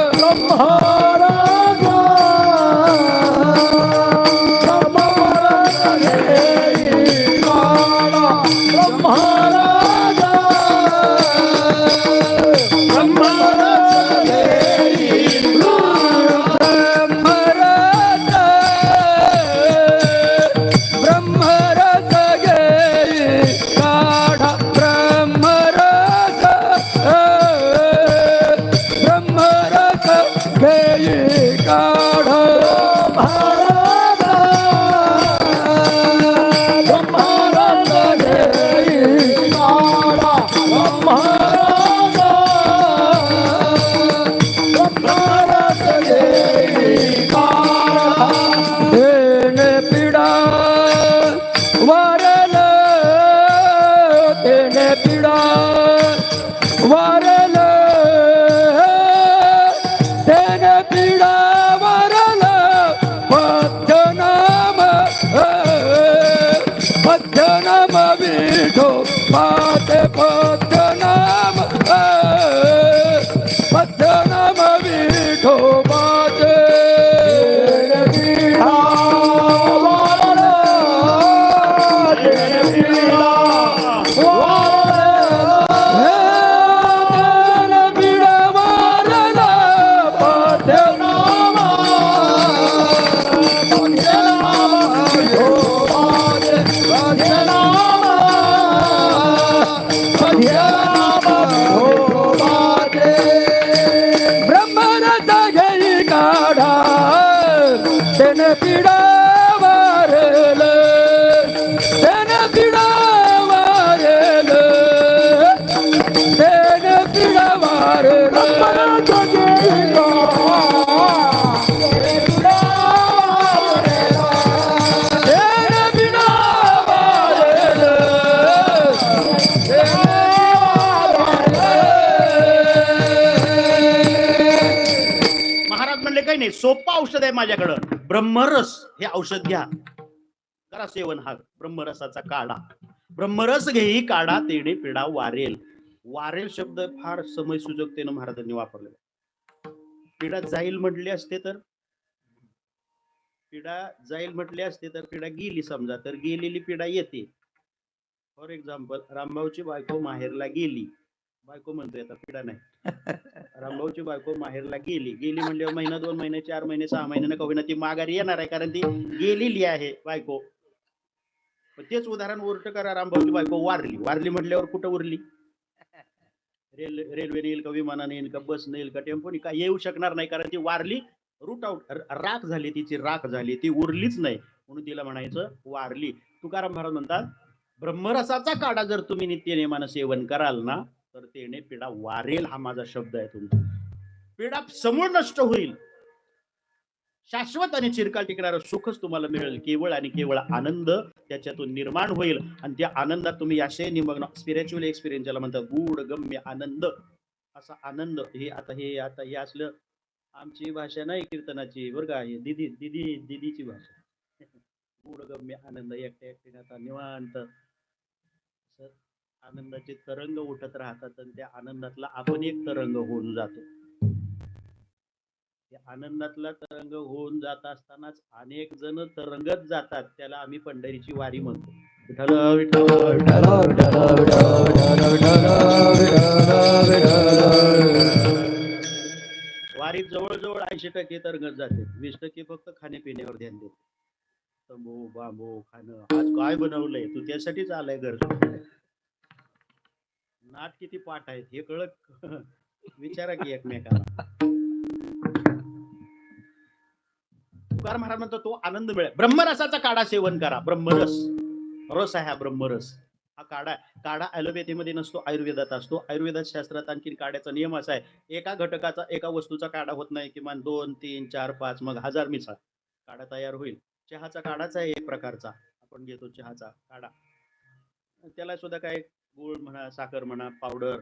रे रे ब्रह्मराचा घेई महाराज म्हणले काही नाही, सोपं औषध आहे माझ्याकडं, ब्रह्मरस हे औषध घ्या, करा सेवन हा ब्रह्मरसाचा काढा. ब्रह्मरस घेई काढा तेडे पिढा वारेल. वारेल शब्द फार समय सुजकतेनं महाराजांनी वापरलेला. पिढा जाईल म्हटले असते तर, पिढा जाईल म्हटले असते तर पिढा गेली समजा, तर गेलेली पिढा येते. फॉर एक्झाम्पल, रामभाऊची बायको माहेरला गेली, बायको म्हणतोय आता पिढा नाही, रामभाऊची बायको माहेरला गेली, गेली म्हणल्यावर महिना 2 महिने 4 महिने 6 महिने नका होईना ती माघारी येणार आहे, कारण ती गेलेली आहे बायको. पण तेच उदाहरण उलट करा, रामभाऊची बायको वारली, वारली म्हटल्यावर कुठं उरली? रेल्वेने येईल का, विमानाने येईल का, बसने येईल का, टेम्पोने का, येऊ शकणार नाही, कारण ती वारली, रूट आउट, राख झाली, तिची राख झाली, ती उरलीच नाही, म्हणून तिला म्हणायचं वारली. तुकाराम महाराज म्हणतात ब्रह्मरसाचा काढा जर तुम्ही नित्यनेमानं सेवन कराल ना, तर तेने पिढा वारेल. हा माझा शब्द आहे तुमचा. पिढा समूळ नष्ट होईल, शाश्वत आणि चिरकाल टिकणारं सुखच तुम्हाला मिळेल. केवळ आणि केवळ आनंद त्याच्यातून निर्माण होईल, आणि त्या आनंदात तुम्ही असे निमग्न, स्पिरिच्युअल एक्सपिरियन्स ज्याला म्हणतात, गूढ गम्य आनंद, असा आनंद. हे असलं, आमची भाषा नाही कीर्तनाची बरं का, दिदीची भाषा. गूढ गम्य आनंद, एकट्या एकट्याने आता निवांत आनंदाचे तरंग उठत राहतात, आणि त्या आनंदातला आपण एक तरंग होऊन जातो. त्या आनंदातला तरंग होऊन जात असतानाच अनेक जण तरंगत जातात, त्याला आम्ही पंढरीची वारी म्हणतो. विठ्ठल विठ्ठल वारीत जवळजवळ 80% तरंगत जाते, 20% फक्त खाण्यापिण्यावर ध्यान देते. तंबू बांबू खाणं, आज काय बनवलंय, तू त्यासाठीच आलाय घर, नाट किती पाठ आहेत हे कळत विचारा की एकमेकाला. तुकाराम महाराज म्हणतो तो आनंद मिळेल. ब्रह्मरसाचा काढा सेवन करा. ब्रह्मरस, रस आहे हा ब्रह्मरस. हा काढा ॲलोपॅथीमध्ये नसतो, आयुर्वेदात असतो. आयुर्वेदात शास्त्रात आणखी काढ्याचा नियम असा आहे, एका घटकाचा, एका वस्तूचा काढा होत नाही, किमान 2, 3, 4, 5, मग 1000 मिसळ काढा तयार होईल. चहाचा काढाचा आहे एक प्रकारचा, आपण घेतो चहाचा काढा, त्याला सुद्धा काय गुळ म्हणा, साखर म्हणा, पावडर,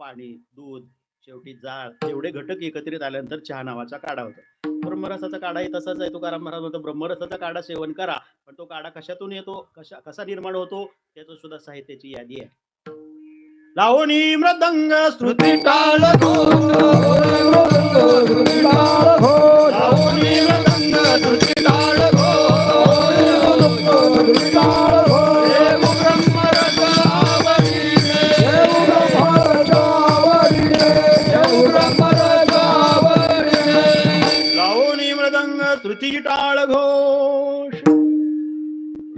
पाणी, दूध, शेवटी जाळ, एवढे घटक एकत्रित आल्यानंतर चहा नावाचा काढा होतो. ब्रह्मरसाचा काढाही तसाच आहे. तुकाराम महाराज म्हणतो ब्रह्मरसाचा काढा सेवन करा, पण तो काढा कशातून येतो, कसा निर्माण होतो, त्याचं सुद्धा साहित्याची यादी आहे. लावणी मृदंग श्रुती टाळ घोष, श्रुती टाळ घोष, लावणी मृदंग श्रुती टाळ घोष, श्रुती टाळ घोष, देव ब्रह्मरस आवडीने, देव ब्रह्मरस आवडीने, देव ब्रह्मरस आवडीने. लावणी मृदंग श्रुती टाळ घोष.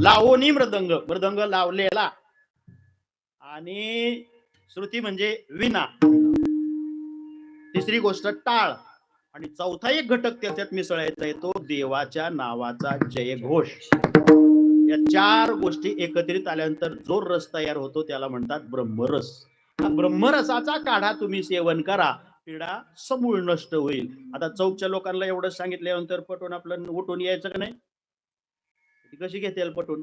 लावणी मृदंग, मृदंग लावलेला, आणि श्रुती म्हणजे विना, तिसरी गोष्ट टाळ, आणि चौथा एक घटक त्याच्यात मिसळायचा येतो, देवाच्या नावाचा जयघोष. या 4 गोष्टी एकत्रित आल्यानंतर जो रस तयार होतो त्याला म्हणतात ब्रह्मरस. हा ब्रह्मरसाचा काढा तुम्ही सेवन करा, पिढा समूळ नष्ट होईल. आता चौकच्या लोकांना एवढं सांगितल्यानंतर पटून आपलं उठून यायचं का नाही? कशी घेतील पटून?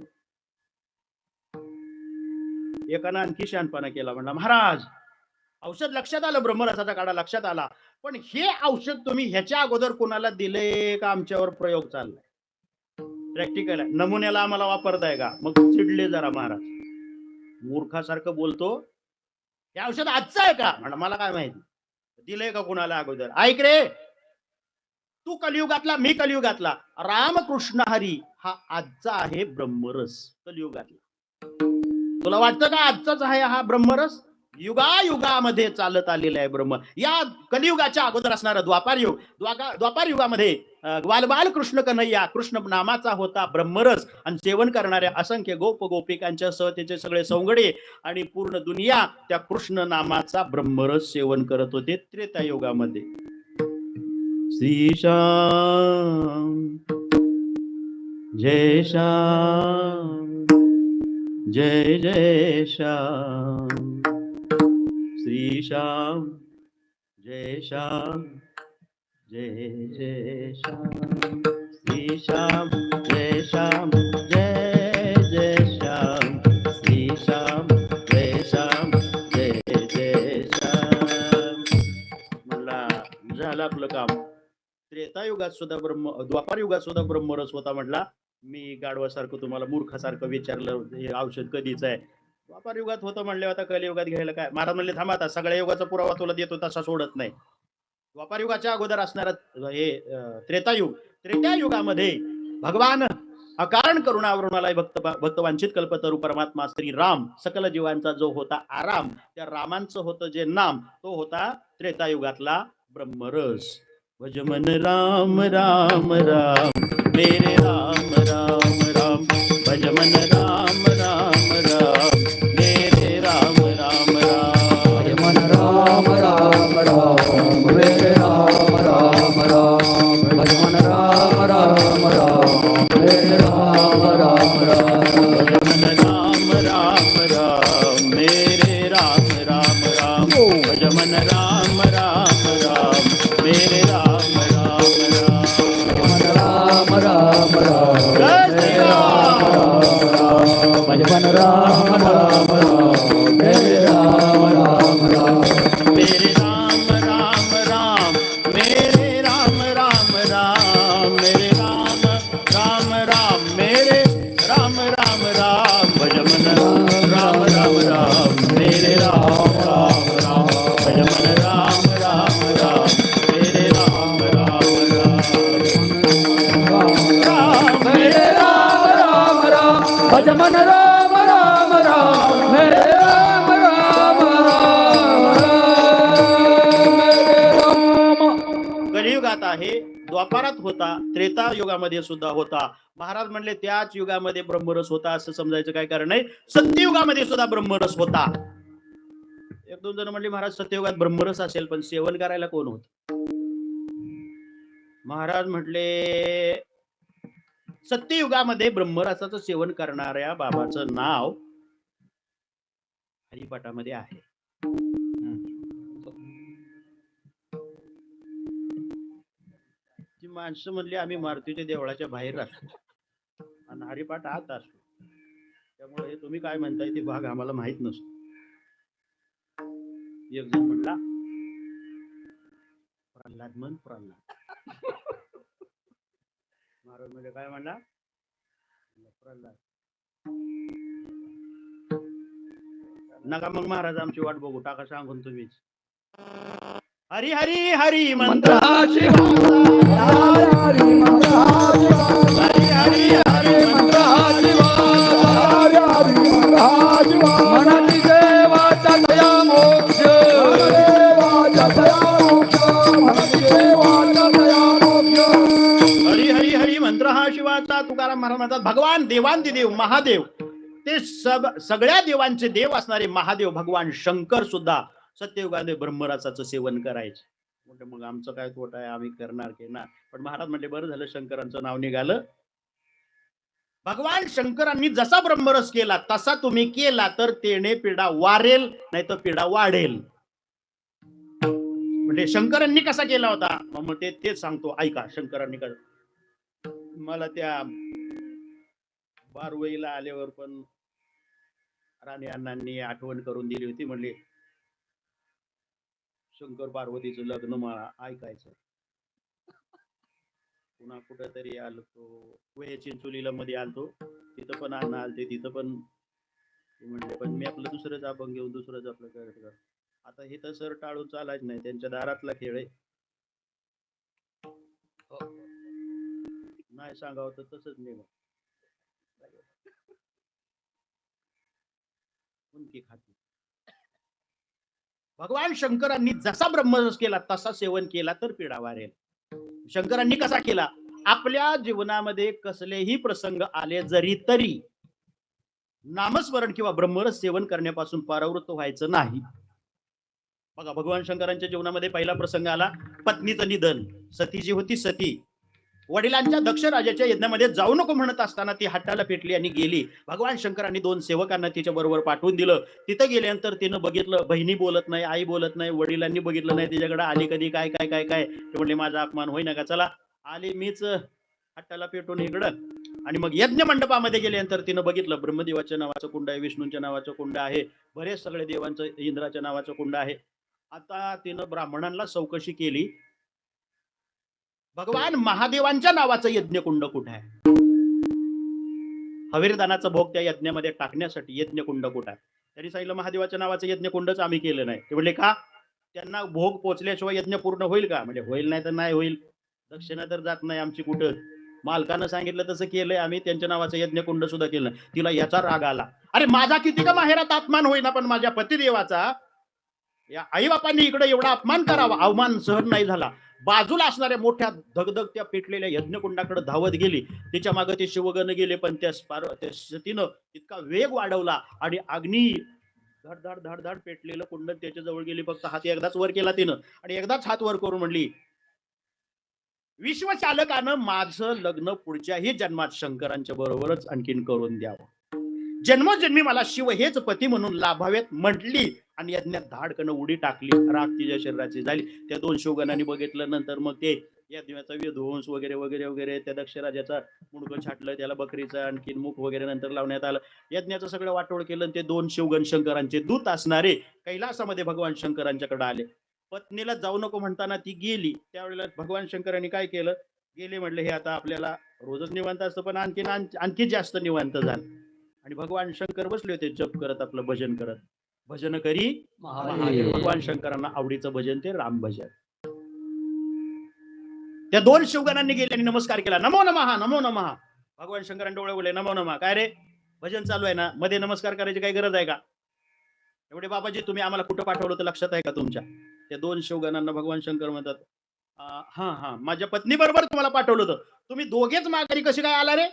एकानं आणखी शहाणपणा केला, म्हणला महाराज औषध लक्षात आलं, ब्रह्मरसाचा काढा लक्षात आला, पण हे औषध तुम्ही ह्याच्या अगोदर कोणाला दिले का आमच्यावर प्रयोग चाललाय? प्रॅक्टिकल आहे, नमुन्याला आम्हाला वापरताय का? मग चिडले जरा महाराज, मूर्खासारखं बोलतो, हे औषध आजचं आहे का? म्हणा मला काय माहिती, दिलंय का कोणाला अगोदर? ऐक रे, तू कलियुगातला, मी कलियुगातला, रामकृष्ण हरी हा आजचा आहे ब्रह्मरस कलियुगातला. तुला वाटतं का आजचाच आहे हा ब्रह्मरस? युगायुगामध्ये चालत आलेला आहे ब्रह्म. या कलियुगाच्या अगोदर असणारा द्वापार युग, द्वापार युगामध्ये ग्वालबाल कृष्ण कन्हैया, कृष्ण नामाचा होता ब्रह्मरस, आणि सेवन करणाऱ्या असंख्य गोप गोपिकांच्या सह त्याचे सगळे सौंगडे आणि पूर्ण दुनिया त्या कृष्ण नामाचा ब्रह्मरस सेवन करत होते त्रेता युगामध्ये. श्री श्याम जय श्याम जय जय श्याम, श्री श्याम जय श्याम जय जय श्याम श्री श्याम जय श्याम जय जय श्याम श्री श्याम जय श्याम जय जय श्याम. म्हणला झालं आपलं काम. त्रेतायुगात सुद्धा द्वापार युगात सुद्धा ब्रह्मरस होता. म्हटला मी गाढवासारखं तुम्हाला मूर्खासारखं विचारलं हे औषध कधीच आहे. द्वापार युगात होतं म्हणले, आता कलियुगात घ्यायला काय. महाराज म्हणले थांबा, आता सगळ्या युगाचा पुरावा तुला देतो तसा सोडत नाही. द्वापार युगाच्या अगोदर असणारा हे त्रेतायुग. त्रेतायुगामध्ये भगवान अकारण करुणावरुणालय भक्तवांचित कल्पतरू परमात्मा श्री राम सकल जीवांचा जो होता आराम, त्या रामांचं होतं जे नाम, तो होता त्रेतायुगातला ब्रह्मरस. भज मन राम राम राम मेरे राम राम राम, भज मन राम राम राम मेरे राम राम राम, भज मन राम राम राम मेरे राम राम राम, भज मन राम राम राम मेरे राम राम राम, भज मन राम राम राम मेरे राम राम राम, भज मन राम राम राम मेरे राम राम राम, राम राम जय श्री राम. भज मन राम राम राम मेरे राम राम राम, मेरे राम राम राम मेरे राम राम राम, मेरे राम राम राम मेरे राम राम राम, भज मन राम राम राम मेरे राम राम राम, भज मन राम राम राम मेरे राम राम राम, मेरे राम राम राम, भज मन राम राम राम मेरे राम राम राम. कलियुगात आहे, द्वापारात होता, त्रेता युगामध्ये सुद्धा होता. महाराज म्हणले त्याच युगामध्ये ब्रह्मरस होता असं समजायचं काय कारण नाही. सत्ययुगामध्ये सुद्धा ब्रह्मरस होता. एक दोन जण म्हणले महाराज सत्ययुगात ब्रह्मरस असेल पण सेवन करायला कोण होत. महाराज म्हटले सत्ययुगामध्ये ब्रह्मरसाचं सेवन करणाऱ्या बाबाचं नाव हरिपाठामध्ये आहे. ती माणसं म्हणली आम्ही मारुतीच्या देवळाच्या बाहेर असतो आणि हरिपाठ आत असतो, त्यामुळे हे तुम्ही काय म्हणताय ते भाग आम्हाला माहित नसतो. एक जण म्हणला प्रल्हाद म्हण प्रल्हाद. महाराज म्हणजे काय म्हणला प्रल्हाद नका. मग महाराज आमची वाट बघू टाका सांगून तुम्हीच. हरी हरी हरी मंत्र मंत्राची हरी मंत्राची हरी हरी हरी मंत्र हरी मंत्राची मनाची देवाचा दया मोक्ष, देवाचा दया मोक्ष, देवाचा दया मोक्ष. हरी हरी हरी मंत्र हा शिवाचा. तुकाराम महाराज म्हणतात भगवान देवांदिदेव महादेव, ते सगळ्या देवांचे देव असणारे महादेव भगवान शंकर सुद्धा सत्ययुगामध्ये ब्रह्मरसाचं सेवन करायचे. म्हणजे मग आमचं काय तोट आहे, आम्ही करणार की ना. पण महाराज म्हणले बरं झालं शंकरांचं नाव निघालं. भगवान शंकरांनी जसा ब्रह्मरस केला तसा तुम्ही केला तर तेने पिढा वारेल नाही तर पिढा वाढेल. म्हणजे शंकरांनी कसा केला होता मग तेच सांगतो ऐका. शंकरांनी का मला त्या बारवईला आल्यावर पण राणी अण्णांनी आठवण करून दिली होती. म्हणले शंकर पार्वतीचं लग्न मला ऐकायचं. पुन्हा कुठेतरी आलो तो वय चिंचोलीला मध्ये आलतो, तिथं पण अण्णा आलते, तिथं पण म्हणले पण मी आपलं दुसरंच आपण घेऊन दुसरंच आपलं करत. आता हे तर सर टाळून चालायच नाही, त्यांच्या दारातला खेळ आहे. नाही सांगावं तर तसंच निघ खाती. भगवान शंकरांनी जसा ब्रह्मरस केला तसा सेवन केला तर पिढा वारेल. शंकरांनी कसा केला, आपल्या जीवनामध्ये कसलेही प्रसंग आले जरी तरी नामस्मरण किंवा ब्रह्मरस सेवन करण्यापासून परावृत्त व्हायचं नाही. बघा भगवान शंकरांच्या जीवनामध्ये पहिला प्रसंग आला पत्नीचं निधन. सती जी होती सती वडिलांच्या दक्ष राजाच्या यज्ञामध्ये जाऊ नको म्हणत असताना ती हाताला पेटली आणि गेली. भगवान शंकरांनी 2 सेवकांना तिच्या बरोबर पाठवून दिलं. तिथं गेल्यानंतर तिनं बघितलं, बहिणी बोलत नाही, आई बोलत नाही, वडिलांनी बघितलं नाही तिच्याकडे. आली कधी काय काय काय काय ते म्हणले माझा अपमान होईना का, चला आले मीच हाताला पेटून इकडं. आणि मग यज्ञ मंडपामध्ये गेल्यानंतर तिनं बघितलं ब्रह्मदेवाच्या नावाचं कुंड आहे, विष्णूंच्या नावाचं कुंड आहे, बरेच सगळे देवांचं, इंद्राच्या नावाचं कुंड आहे. आता तिनं ब्राह्मणांना चौकशी केली, भगवान महादेवांच्या नावाचं यज्ञकुंड कुठं आहे? हवीरदानाचा भोग त्या यज्ञामध्ये टाकण्यासाठी यज्ञकुंड कुठं आहे? त्यांनी सांगितलं महादेवाच्या नावाचं यज्ञकुंडच आम्ही केलं नाही. ते म्हणले का? त्यांना भोग पोचल्याशिवाय यज्ञ पूर्ण होईल का? म्हणजे होईल, नाही तर नाही होईल, दक्षिणा तर जात नाही आमची कुठं. मालकानं सांगितलं तसं केलंय आम्ही, त्यांच्या नावाचं यज्ञकुंड सुद्धा केलं. तिला याचा राग आला, अरे माझा किती का माहेरात अपमान होईना, पण माझ्या पतिदेवाचा या आई बापांनी इकडे एवढा अपमान करावा, अवमान सहन नाही झाला. बाजूला असणाऱ्या मोठ्या धगधगत्या पेटलेल्या यज्ञकुंडाकडे धावत गेली. तिच्या मागे ते शिवगण गेले, पण त्या सतीनं इतका वेग वाढवला आणि अग्नी धडधड धडधड पेटलेलं कुंड त्याच्या जवळ गेली. फक्त हात एकदाच वर केला तिनं आणि एकदाच हात वर करून म्हणली, विश्वचालकानं माझं लग्न पुढच्याही जन्मात शंकरांच्या बरोबरच आणखीन करून द्यावं, जन्मोजन्मी मला शिव हेच पती म्हणून लाभावेत म्हटली आणि यज्ञात धाडकनं उडी टाकली. राख तिच्या शरीराची झाली. त्या 2 शिवगणांनी बघितलं. नंतर मग ते यज्ञाचा विध्वंस वगैरे वगैरे वगैरे, त्या दक्षराजाचा मुंडकं छाटलं, त्याला बकरीचं आणखीन मुख वगैरे नंतर लावण्यात आलं. यज्ञाचं सगळं वाटोळ केलं. ते 2 शिवगण शंकरांचे दूत असणारे कैलासामध्ये भगवान शंकरांच्याकडे आले. पत्नीला जाऊ नको म्हणताना ती गेली. त्यावेळेला भगवान शंकरांनी काय केलं, गेले म्हटलं हे आता आपल्याला रोजच निवांत असतं, पण आणखी जास्त निवांत झालं. आणि भगवान शंकर बसले होते जप करत, आपलं भजन करत. भजन करी महादेव. भगवान शंकरांना आवडीचं भजन ते राम भजन. त्या 2 शिवगणांनी गेले आणि नमस्कार केला, नमो नमः नमो नमः. भगवान शंकरांनी डोळे बोलले, नमो नमः. काय रे, भजन चालू आहे ना, मध्ये नमस्कार करायची काही गरज आहे का? एवढे बाबाजी तुम्ही आम्हाला कुठं पाठवलं तर लक्षात आहे का तुमच्या? त्या 2 शिवगणांना भगवान शंकर म्हणतात, हा माझ्या पत्नी बरोबर तुम्हाला पाठवलं होतं, तुम्ही दोघेच माघारी कशी काय आला रे?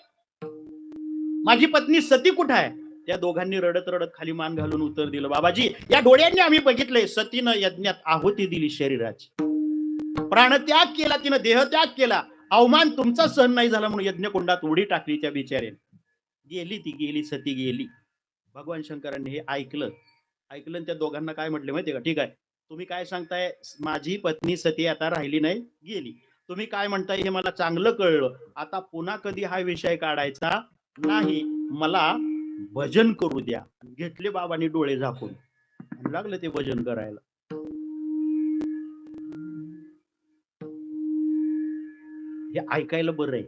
माझी पत्नी सती कुठं आहे? त्या दोघांनी रडत रडत खाली मान घालून उत्तर दिलं, बाबाजी या डोळ्यांनी आम्ही बघितलंय, सतीनं यज्ञात आहुती दिली शरीराची, प्राणत्याग केला, तिनं देहत्याग केला, अवमान तुमचा सहन नाही झाला म्हणून यज्ञकुंडात उडी टाकली त्या बिचाऱ्याने. गेली सती गेली. भगवान शंकरांनी हे ऐकलं आणि त्या दोघांना काय म्हटले माहितीये का, ठीक आहे तुम्ही काय सांगताय, माझी पत्नी सती आता राहिली नाही, गेली, तुम्ही काय म्हणताय हे मला चांगलं कळलं, आता पुन्हा कधी हा विषय काढायचा नाही, मला भजन करू द्या. घेतले बाबांनी डोळे झाकून, लागलं ते भजन करायला. हे ऐकायला बरं आहे.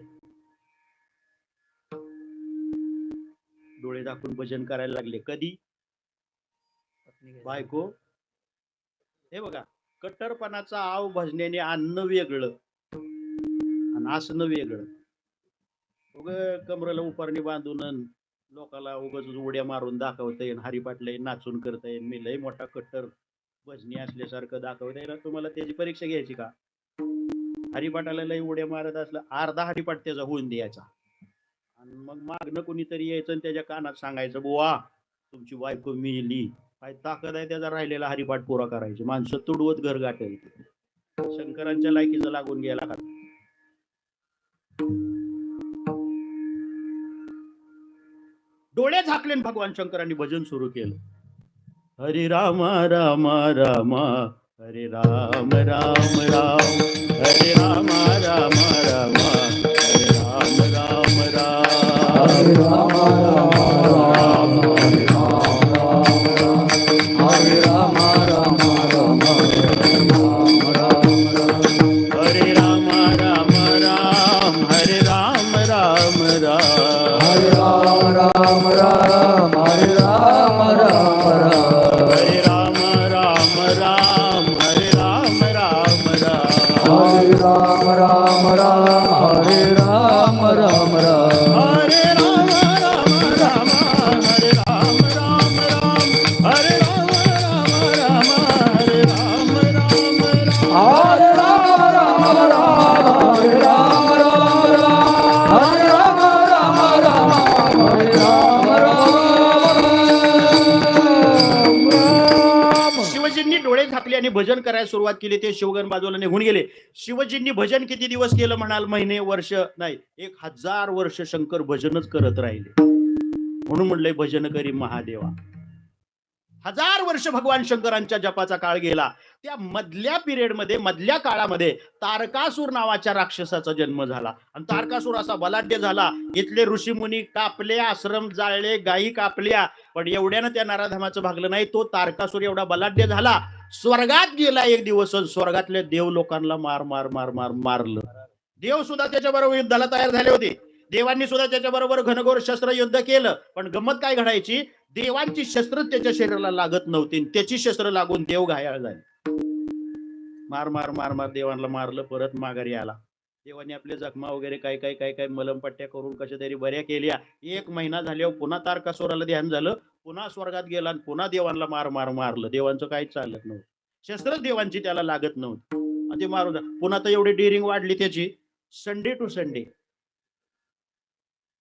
डोळे झाकून भजन करायला लागले. कधी? बायको. हे बघा, कट्टरपणाचा आव भजनेने आणणं वेगळं आणि असणं वेगळं. उग कमरेला उपारणी बांधून लोकाला उगाच उड्या मारून दाखवता येईल, हरिपाटला नाचून करता येईल, मी लय मोठा कट्टर भजनी असल्यासारखं दाखवता येईल, तुम्हाला त्याची परीक्षा घ्यायची का? हरिपाटाला लय उड्या मारत असलं, अर्धा हरिपाठ त्याचा होऊन द्यायचा आणि मग मागणं कोणीतरी यायचं आणि त्याच्या कानात सांगायचं, बुवा तुमची बायको मेली, काय ताकद आहे त्याचा राहिलेला हरिपाठ पुरा करायची. माणसं तुडवत घर गाठेल. शंकरांच्या लायकीचं लागून गेला का? डोळे झाकले भगवान शंकरांनी भजन सुरू केलं. हरे राम राम राम हरे राम राम राम हरे राम राम राम हरे राम राम राम हरे राम राम राम हरे राम राम राम हरे राम राम राम हरे राम राम राम हरे राम राम राम हरे राम राम राम हरे राम राम राम हरे राम राम राम हरे राम राम राम हरे राम राम राम हरे राम राम राम यांनी भजन करायला सुरुवात केली, ते शिवगण बाजूला निघून गेले. शिवजींनी भजन किती दिवस केलं म्हणाल? महिने, वर्ष नाही, 1000 वर्ष शंकर भजनच करत राहिले. म्हणून म्हणलंय भजन करी महादेवा. 1000 वर्ष भगवान शंकरांच्या जपाचा काळ गेला. त्या मधल्या पिरियडमध्ये, मधल्या काळामध्ये तारकासूर नावाच्या राक्षसाचा जन्म झाला. आणि तारकासूर असा बलाढ्य झाला, इथले ऋषीमुनी कापले, आश्रम जाळले, गायी कापल्या, पण एवढ्यानं त्या नराधमाचं भागलं नाही. तो तारकासूर एवढा बलाढ्य झाला, स्वर्गात गेला एक दिवस. स्वर्गातल्या देव लोकांना मार मार मार मार मारलं. देव सुद्धा त्याच्याबरोबर युद्धाला तयार झाले होते. देवांनी सुद्धा त्याच्याबरोबर घनघोर शस्त्र युद्ध केलं. पण गंमत काय घडायची, देवांची शस्त्र त्याच्या शरीराला लागत नव्हती, त्याची शस्त्र लागून देव घायाळ झाले. मार मार मार मार देवांना मारलं. परत माघारी आला. देवांनी आपले जखमा वगैरे काय काय काय काय मलमपट्ट्या करून कशा तरी बऱ्या केल्या. 1 महिना झाल्यावर पुन्हा तारकासुराला ध्यान झालं, पुन्हा स्वर्गात गेला आणि पुन्हा देवांना मार मार मारलं. देवांचं काहीच चालत नव्हतं, शस्त्र देवांची त्याला लागत नव्हती. आणि ते मारून पुन्हा तर एवढी डिरिंग वाढली त्याची, संडे टू संडे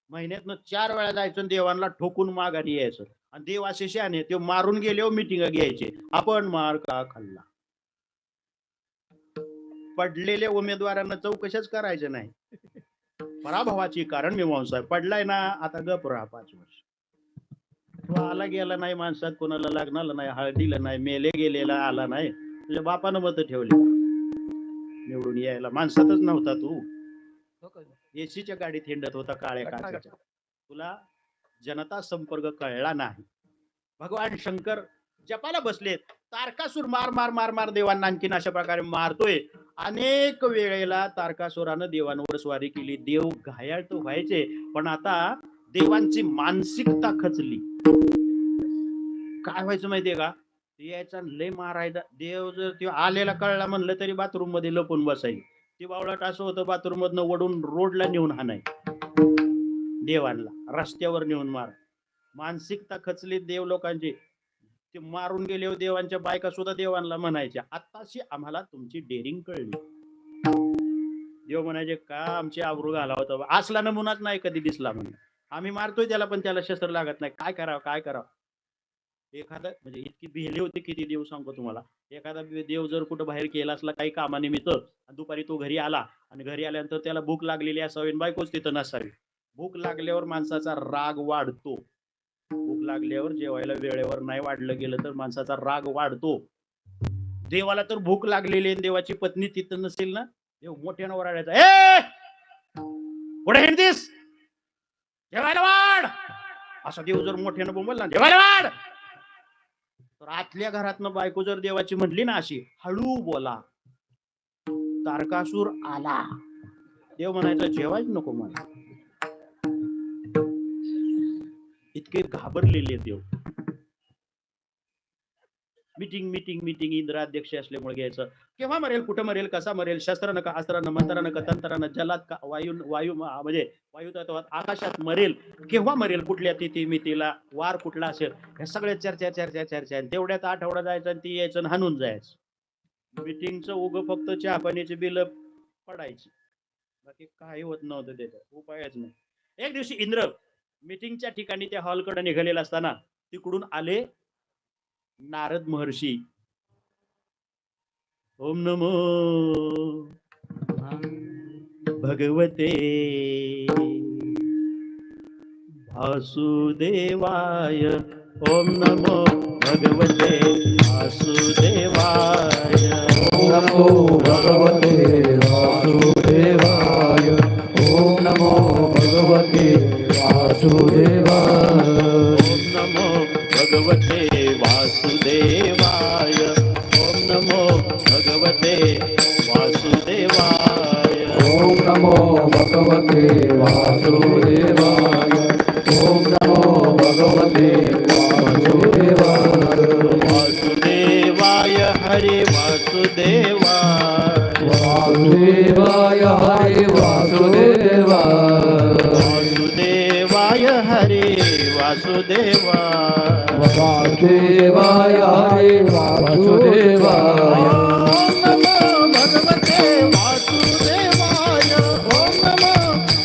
महिन्यातनं 4 वेळा जायचं, देवांना ठोकून माघारी यायचं. आणि देव असे शहाणे, ते मारून गेल्यावर मिटिंग घ्यायचे, आपण मार का खाल्ला. पडलेल्या उमेदवारांना चौकशाच करायचं नाही. पराभवाची कारण मीमांसा. पडलाय ना, आता गप राहा 5 वर्ष. तो आला गेला नाही, माणसात कोणाला लागणार नाही, हळदीला नाही, मेले गेलेला आला नाही, तुझ्या बापानं मत ठेवली निवडून यायला. माणसातच नव्हता तू, एसीच्या गाडीत हिंडत होता काळ्या काचाच्या. तुला जनता संपर्क कळला नाही. भगवान शंकर जपाला बसलेत. तारकासूर मार मार मार मार देवांना आणखीन अशा प्रकारे मारतोय. अनेक वेळेला तारकासुरानं देवांवर स्वारी केली. देव घायाळ तो व्हायचे, पण आता देवांची मानसिकता खचली. काय व्हायचं माहितीये का, यायचा लय मारायचा. देव जर ते आलेला कळला म्हणलं तरी बाथरूम मध्ये लपून बसायची. ती बावळाट असं होतं, बाथरूम मधनं वडून रोडला नेऊन हाणाय, देवांना रस्त्यावर नेऊन मार. मानसिकता खचली देव लोकांची. ते मारून गेले. देवांच्या बायका सुद्धा देवांना म्हणायच्या, आताशी आम्हाला तुमची डेअरिंग कळली. देव म्हणायचे, का आमची आबरू घाला होता, असला नमुनाच नाही कधी दिसला म्हणून. आम्ही मारतोय त्याला, पण त्याला शस्त्र लागत नाही. काय करावं काय करावं. एखादा म्हणजे इतकी भिली होती, किती देव सांगतो तुम्हाला. एखादा देव जर कुठं बाहेर केला असला काही कामानिमित्त, दुपारी तो घरी आला आणि घरी आल्यानंतर त्याला भूक लागलेली असावी, बायकोच तिथं नसावी. भूक लागल्यावर माणसाचा राग वाढतो. भूक लागल्यावर जेवायला वेळेवर नाही वाढलं गेलं तर माणसाचा राग वाढतो. देवाला तर भूक लागलेली आहे, देवाची पत्नी तिथं नसेल ना, देव मोठ्यानं ओरडायचा, ए पुढे हिंडतीस, जेवायला वाढ. असा देव जर मोठ्यानं बोंबलला, जेवायला वाढ, तर आतल्या घरातनं बायको जर देवाची म्हटली ना अशी, हळू बोला, तारकासूर आला, देव म्हणायचा जेवायच नको मला. इतके घाबरलेले देव. मीटिंग मीटिंग मीटिंग इंद्राध्यक्ष असल्यामुळे घ्यायचं. केव्हा मरेल, कुठं मरेल, कसा मरेल, शस्त्रानं का अस्त्रानं, मंत्रानं का तंत्रानं, जलात का वायू म्हणजे वायू तत्वात, आकाशात मरेल, केव्हा मरेल, कुठल्या तिथी मितीला, वार कुठला असेल, हे सगळे चर्चा चर्चा चर्चा. तेवढ्यात आठवडा जायचा आणि ती यायचं आणि हाणून जायचं. मीटिंगचं उग फक्त चहा पाण्याची बिल पडायची, बाकी काही होत नव्हतं, त्याच्यात उपायच नाही. एक दिवशी इंद्र मीटिंगच्या ठिकाणी त्या हॉलकडे निघालेला असताना तिकडून आले नारद महर्षी. ओम नमो भगवते वासुदेवाय, ओम नमो भगवते वासुदेवाय, ओम नमो भगवते वासुदेवाय, ओम नमो भगवते वासुदेवाय, ओम नमो भगवते वासुदेवाय, ओम नमो भगवते वासुदेवाय, ओम नमो भगवते वासुदेवाय, ओम नमो भगवते वासुदेवाय, वासुदेवाय हरे वासुदेवाय, वासुदेवाय हरे वासुदेवाय, वासुदेवाय हरे वासुदेवाय, वासुदेवाय हरे वासुदेवाय, ओम नमो भगवते वासुदेवाय, ओम नमो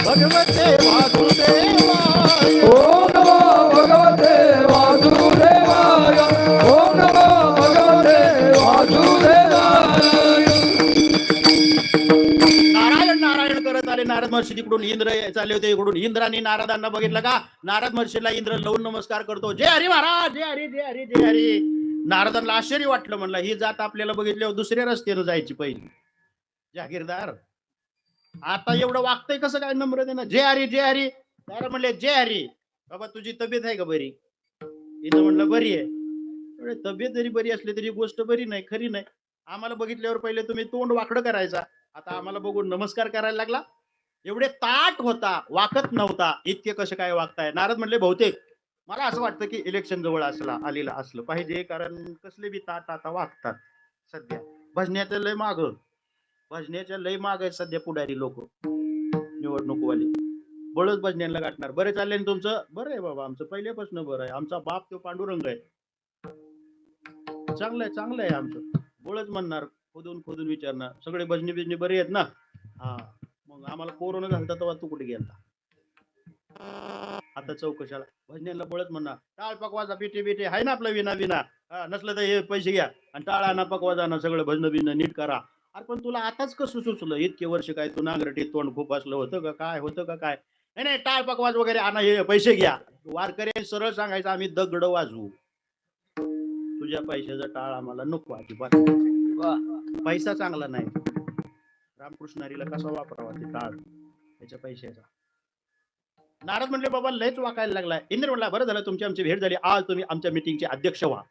भगवते वासुदेवाय, ओम नमो भगवते वासुदेवाय, ओम नमो भगवते वासुदेवाय. महर्षी तिकडून इंद्र चालले होते, इकडून इंद्राने नारदांना बघितलं का, नारद महर्षीला इंद्र लावून नमस्कार करतो, जय हरी महाराज, जय हरी, जय हरी, जय हरी. नारदांना आश्चर्य वाटलं, म्हणलं ही जात आपल्याला बघितल्यावर दुसऱ्या रस्त्यानं जायची पहिली. जागीरदार आता एवढं वागतंय कसं काय नम्रतेनं, जय हरी, जय हरी. नारद म्हणले, जय हरी. बाबा तुझी तब्येत आहे का बरी? इंद्र म्हणलं बरी आहे. तब्येत जरी बरी असली तरी गोष्ट बरी नाही, खरी नाही. आम्हाला बघितल्यावर पहिले तुम्ही तोंड वाकडं करायचा, आता आम्हाला बघून नमस्कार करायला लागला. एवढे ताट होता, वाकत नव्हता, इतके कसे काय वागताय? नारद म्हणले, बहुतेक मला असं वाटतं की इलेक्शन जवळ आलेलं असलं पाहिजे, कारण कसले बी ताट आता वागतात सध्या. भजण्याचं लय माग, भजण्याच्या लय माग आहे सध्या पुढारी लोक, निवडणूकवाले. बळच भजण्याला गाठणार. बरे चालले ना तुमचं? बरं आहे बाबा, आमचं पहिल्यापासून बरं आहे. आमचा बाप तो पांडुरंग आहे. चांगलं आहे, चांगलं आहे आमचं. बळच म्हणणार, खोदून खोदून विचारणार, सगळे भजनी बिजनी बरे आहेत ना? हा, मग आम्हाला कोरोना झालता तेव्हा तू कुठे गेला? आता चौकशाला भजनीला बळच म्हणणार, टाळ पकवाजा पिटे बिटे आहे ना आपलं, विना विना. नसलं तर हे पैसे घ्या आणि टाळा ना पकवाजा ना सगळं भजन बिजन नीट करा. अरे पण तुला आताच कसं सुचलं? इतके वर्ष काय तू नांगरटीत तोंड खूप असलं होतं का काय? होतं का काय? नाही नाही, टाळ पकवाज वगैरे आणा, हे पैसे घ्या. वारकरी सरळ सांगायचं, आम्ही दगड वाजवू, तुझ्या पैशाचा टाळ आम्हाला नको अजिबात. पैसा चांगला नाही. रामकृष्णारीला कसा वापरावा ते टाळ त्याच्या पैशाचा? नारद म्हणले, बाबा लयच वाकायला लागलाय. इंद्र म्हणला, बरं झालं तुमची आमची भेट झाली, आज तुम्ही आमच्या मीटिंगचे अध्यक्ष व्हा.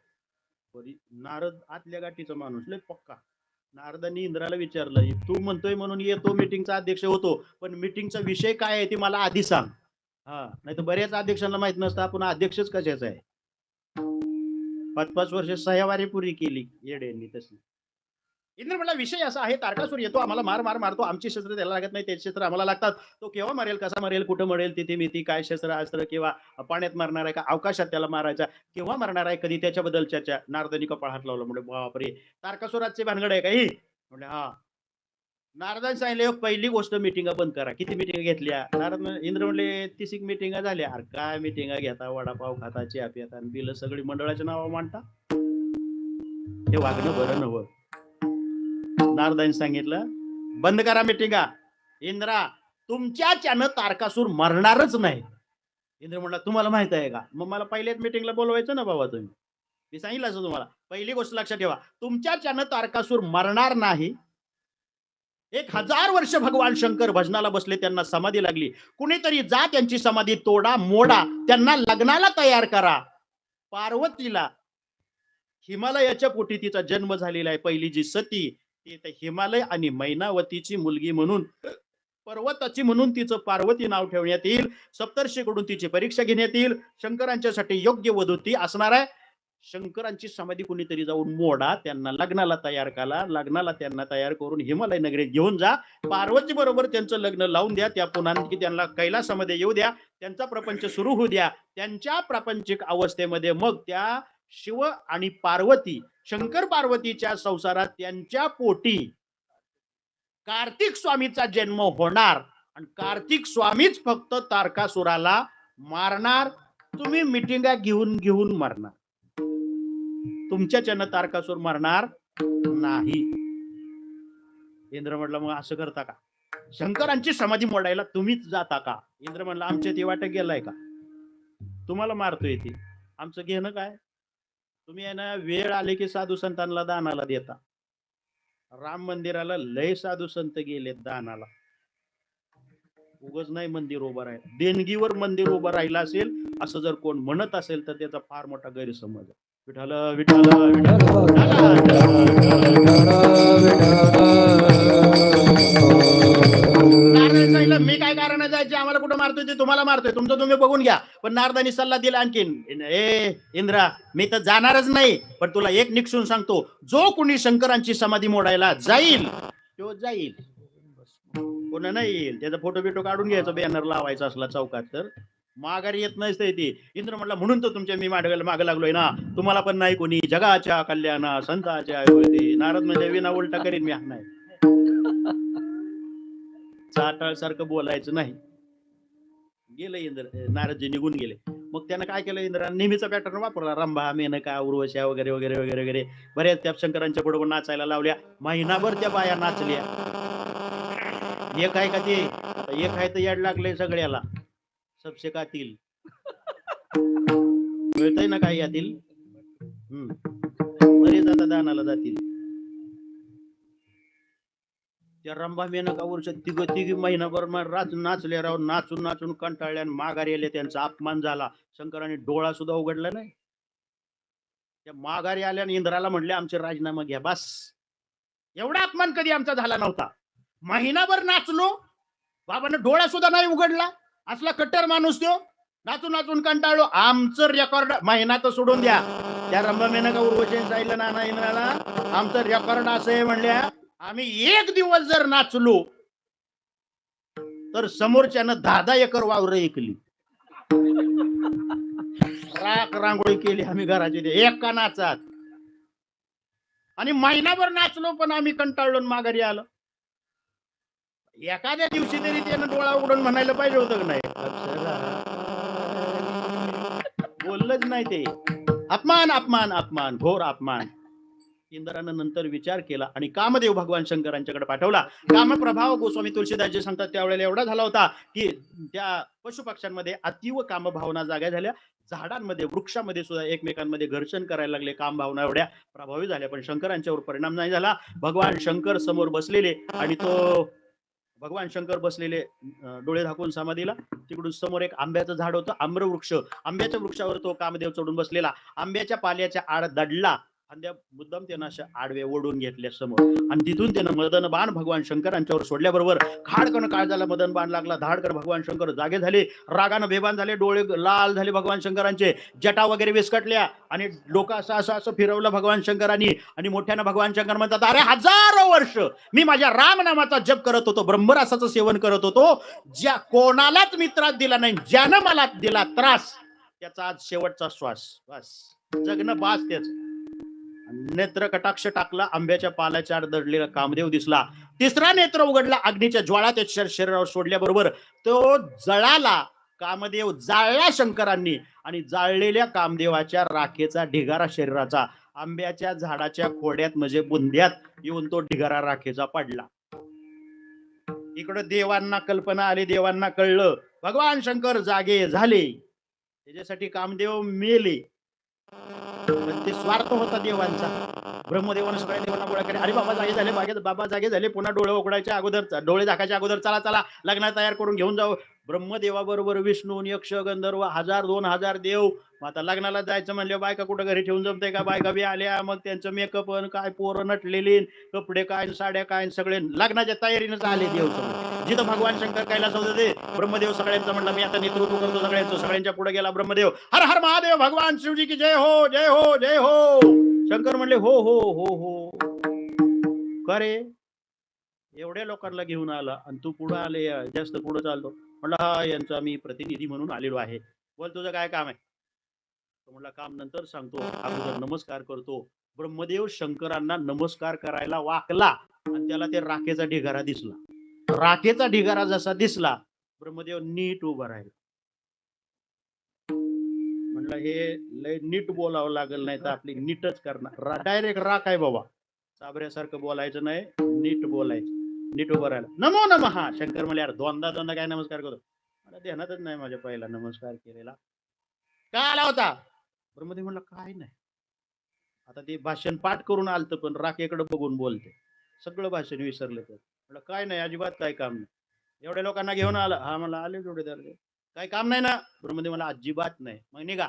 नारद आतल्या गाठीचा माणूस, लय पक्का. नारदांनी इंद्राला विचारलं, तू म्हणतोय म्हणून येतो मीटिंगचा अध्यक्ष होतो, पण मीटिंगचा विषय काय आहे ते मला आधी सांग. हा, नाही तर बऱ्याच अध्यक्षांना माहित नसतं आपण अध्यक्षच कशाचा आहे. 5-5 वर्ष सह्यावारी पुरी केली येड्यांनी तशी. इंद्र म्हणला, विषय असा आहे, तारकासूर येतो, आम्हाला मार मार मारतो, आमची शस्त्र त्याला लागत नाही, त्याची शस्त्र आम्हाला लागतात. तो केव्हा मरेल, कसा मरेल, कुठं मरेल, तिथे मिती काय, शस्त्र अस्त्र, किंवा पाण्यात मारणार आहे का अवकाशात त्याला मारायचा, केव्हा मारणार आहे, कधी, त्याच्याबद्दल चर्चा. नारदांनी कपाळ हात लावला, म्हणजे बापरे, तारकासुराचे भानगड आहे का ही? म्हणजे हा. नारदांनी सांगितले, पहिली गोष्ट मिटिंगा बंद करा. किती मिटिंगा घेतल्या? इंद्र म्हणले, 30 मिटिंगा झाल्या. अरे काय मिटिंगा घेता, वडापाव खाता, चहा पिता, बिल सगळी मंडळाच्या नावावर मांडता, हे वागणं बरं नव्हतं. नारदांनी सांगितलं, बंद करा मिटिंगा. इंद्रा, तुमच्याच्यानं तारकासूर मरणारच नाही. इंद्र म्हणला, तुम्हाला माहित आहे का? मग मला पहिल्याच मिटिंगला बोलवायचं ना बाबा तुम्ही. मी सांगितलं असं तुम्हाला. पहिली गोष्ट लक्षात ठेवा, तुमच्याच्यानं तारकासूर मरणार नाही. 1000 वर्ष भगवान शंकर भजनाला बसले, त्यांना समाधी लागली. कुणीतरी जा त्यांची समाधी तोडा मोडा, त्यांना लग्नाला तयार करा. पार्वतीला हिमालयाच्या पोटी तिचा जन्म झालेला आहे. पहिली जी सती ती हिमालय आणि मैनावतीची मुलगी म्हणून, पर्वताची म्हणून तिचं पार्वती नाव ठेवण्यात येईल. सप्तर्षीकडून तिची परीक्षा घेण्यात येईल. शंकरांच्यासाठी योग्य वधू ती असणार आहे. शंकरांची समाधी कुणीतरी जाऊन मोडा, त्यांना लग्नाला तयार करा. लग्नाला त्यांना तयार करून हिमालय नगरीत घेऊन जा. पार्वती बरोबर त्यांचं लग्न लावून द्या. त्या पुन्हा त्यांना कैलासामध्ये येऊ द्या. त्यांचा प्रपंच सुरू होऊ द्या. त्यांच्या प्रापंचिक अवस्थेमध्ये मग त्या शिव आणि पार्वती, शंकर पार्वतीच्या संसारात त्यांच्या पोटी कार्तिक स्वामीचा जन्म होणार आणि कार्तिक स्वामीच फक्त तारकासुराला मारणार. तुम्ही मिटिंगा घेऊन घेऊन मरणार, तुमच्याच्यानं तारकासूर मरणार नाही. इंद्र म्हटलं, मग असं करता का? शंकरांची समाधी मोडायला तुम्हीच जाता का? इंद्र म्हणलं, आमच्या ते वाटत गेलाय का? तुम्हाला मारतोय ती, आमचं घेणं काय? तुम्ही आहे ना, वेळ आले की साधू संतांना दानाला देता. राम मंदिराला लय साधू संत गेलेत दानाला. उगच नाही मंदिर उभं राहिलं, देणगीवर मंदिर उभं राहिलं असेल असं जर कोण म्हणत असेल तर त्याचा फार मोठा गैरसमज आहे. विठ्ठल विठ्ठल सांगितलं, मी काय कारण जायचे, आम्हाला कुठं मारतोय ते तुम्हाला मारतोय, तुमचं तुम्ही बघून घ्या. पण नारदांनी सल्ला दिला आणखीन, इंद्रा मी तर जाणारच नाही, पण तुला एक निक्षून सांगतो, जो कुणी शंकरांची समाधी मोडायला जाईल तो जाईल, कोणा नाही येईल. त्याचा फोटो बिटो काढून घ्यायचा, बॅनर लावायचा असला चौकात, तर माघारी येत नसते ती. इंद्र म्हटलं, म्हणून तर तुमच्या मी मागे लागलोय ना, तुम्हाला पण नाही कोणी, जगाच्या कल्याणा संताच्या ऐवजी. नारद म्हणजे विना उलटा करीन मी, नाही चाटाळ सारखं बोलायचं नाही. गेलं इंद्र, नारदजी निघून गेले. मग त्यानं काय केलं, इंद्राने नेहमीचा पॅटर्न वापरला, रंभा मेनका उर्वशा वगैरे वगैरे वगैरे वगैरे बऱ्याच त्या शंकरांच्या बरोबर नाचायला लावल्या. महिनाभर त्या बाया नाचल्या. हे काय का ते आता एक आहे तर याड लागले सगळ्याला, सबसे कातील मिळतंय ना काय यातील. बरेच आता दानाला जातील. त्या रंभा मेनकावरच्या तिघी महिनाभर नाचले राव, नाचून नाचून कंटाळले आणि माघारी आले. त्यांचा अपमान झाला. शंकराने डोळा सुद्धा उघडला नाही. त्या माघारी आल्या आणि इंद्राला म्हणले आमचे राजीनामा घ्या. बस, एवढा अपमान कधी आमचा झाला नव्हता. महिनाभर नाचलो, बाबांना डोळा सुद्धा नाही उघडला. असला कट्टर माणूस तो. नाचून नाचून कंटाळलो. आमचं रेकॉर्ड महिना तर सोडून द्या. त्या रंभा मेनका उर्वशीने सांगितलं ना इंद्राला, आमचं रेकॉर्ड असं आहे म्हणल्या, आम्ही एक दिवस जर नाचलो तर समोरच्यानं 10 एकर वावर ऐकली. राख रांगोळी केली आम्ही घराची एका नाचात. आणि महिनाभर नाचलो पण आम्ही कंटाळलो माघारी आलो. एखाद्या दिवशी तरी त्यानं डोळा उघडून म्हणायला पाहिजे होतं की नाही. बोललंच नाही ते. अपमान अपमान अपमान, घोर अपमान. इंद्रानं नंतर विचार केला आणि कामदेव भगवान शंकरांच्याकडे पाठवला. कामप्रभाव गोस्वामी तुलसीदासजी सांगतात त्यावेळेला एवढा झाला होता की त्या पशुपक्ष्यांमध्ये अतीव कामभावना जाग्या झाल्या. झाडांमध्ये वृक्षामध्ये सुद्धा एकमेकांमध्ये घर्षण करायला लागले. कामभावना एवढ्या प्रभावी झाल्या, पण शंकरांच्यावर परिणाम नाही झाला. भगवान शंकर समोर बसलेले आणि तो भगवान शंकर बसलेले डोळे झाकून समाधीला. तिकडून समोर एक आंब्याचं झाड होतं, आम्रवृक्ष. आंब्याच्या वृक्षावर तो कामदेव चढून बसलेला. आंब्याच्या पाल्याच्या आड दडला. आणि मुद्दाम त्यानं अशा आडवे ओढून घेतल्या समोर आणि तिथून त्यानं मदन बाण भगवान शंकरांच्यावर सोडल्याबरोबर खाडकन काळजाला मदन बाण लागला. धाडकर भगवान शंकर जागे झाले, रागानं बेभान झाले, डोळे लाल झाले भगवान शंकरांचे, जटा वगैरे विस्कटल्या आणि डोकं असं असं असं फिरवलं भगवान शंकरांनी. आणि मोठ्यानं भगवान शंकर म्हणतात, अरे हजारो वर्ष मी माझ्या रामनामाचा जप करत होतो, ब्रह्मरसाचं सेवन करत होतो, ज्या कोणालाच मी त्रास दिला नाही, ज्यानं मला दिला त्रास त्याचा आज शेवटचा श्वास. बस, जगणं बास त्याच. नेत्र कटाक्ष टाकला, आंब्याच्या पाल्याच्या आड दडलेला कामदेव दिसला. तिसरा नेत्र उघडला, अग्नीच्या ज्वाळा त्याच्या शरीरावर सोडल्याबरोबर तो जळाला. कामदेव जाळला शंकरांनी आणि जाळलेल्या कामदेवाच्या राखेचा ढिगारा शरीराचा आंब्याच्या झाडाच्या खोड्यात म्हणजे बुंद्यात येऊन तो ढिगारा राखेचा पडला. इकडं देवांना कल्पना आली, देवांना कळलं भगवान शंकर जागे झाले. त्याच्यासाठी कामदेव मेले. पण ते स्वार्थ होता देवांचा. ब्रह्मदेवानं सगळ्या देवांना गोळा केले. अरे बाबा जागे झाले, बाबा जागे झाले, पुन्हा डोळे उघडायच्या अगोदर, डोळे झाकायच्या अगोदर चला चला लग्न तयार करून घेऊन जाऊ. ब्रह्मदेवाबरोबर विष्णू यक्ष गंधर्व 1000-2000 देव. आता लग्नाला जायचं म्हणलं, बायका कुठं घरी ठेवून जमतंय का. बायका बी आल्या, मग त्यांचं मेकअप काय, पोरं नटलेली, कपडे काय, साड्या काय, सगळे लग्नाच्या तयारीनंच आले देव सगळे. जिथं भगवान शंकर कैलास होते ते ब्रह्मदेव सगळ्यांचं म्हणलं मी आता नेतृत्व करतो सगळ्यांचं. सगळ्यांच्या पुढे गेला ब्रह्मदेव, हर हर महादेव, भगवान शिवजी की जय हो, जय हो, जय हो. शंकर म्हणले हो हो हो हो. करे एवढ्या लोकांना घेऊन आला आणि तू पुढे आले, जास्त पुढे चालतो. म्हणलं हा, यांचा मी प्रतिनिधी म्हणून आलेलो आहे. बोल तुझं काय काम आहे. म्हणला काम नंतर सांगतो, अगोदर नमस्कार करतो. ब्रह्मदेव शंकरांना नमस्कार करायला वाकला आणि त्याला ते राखेचा ढिगारा दिसला. राखेचा ढिगारा जसा दिसला, ब्रह्मदेव नीट उभा राहिला. म्हणलं हे लय नीट बोलावं लागेल, नाही तर आपली नीटच करणार. डायरेक्ट राख आहे बाबा, चाबऱ्यासारखं बोलायचं नाही, नीट बोलायचं. नीट उभं राहिला. नमो नमः. शंकर म्हणले, यार दोनदा काय नमस्कार करतो. मला ध्यानातच नाही माझ्या पहिला नमस्कार केलेला. काय आला होता. ब्रह्मदेव म्हणला काय नाही. आता ते भाषण पाठ करून आलतं, पण राखेकडे बघून बोलते. सगळं भाषण विसरले. तर म्हणलं काय नाही, अजिबात काय काम नाही. एवढ्या लोकांना घेऊन आला. हा मला आले जोडेदार, काय काम नाही ना. ब्रह्मदेव मला अजिबात नाही. मग निघा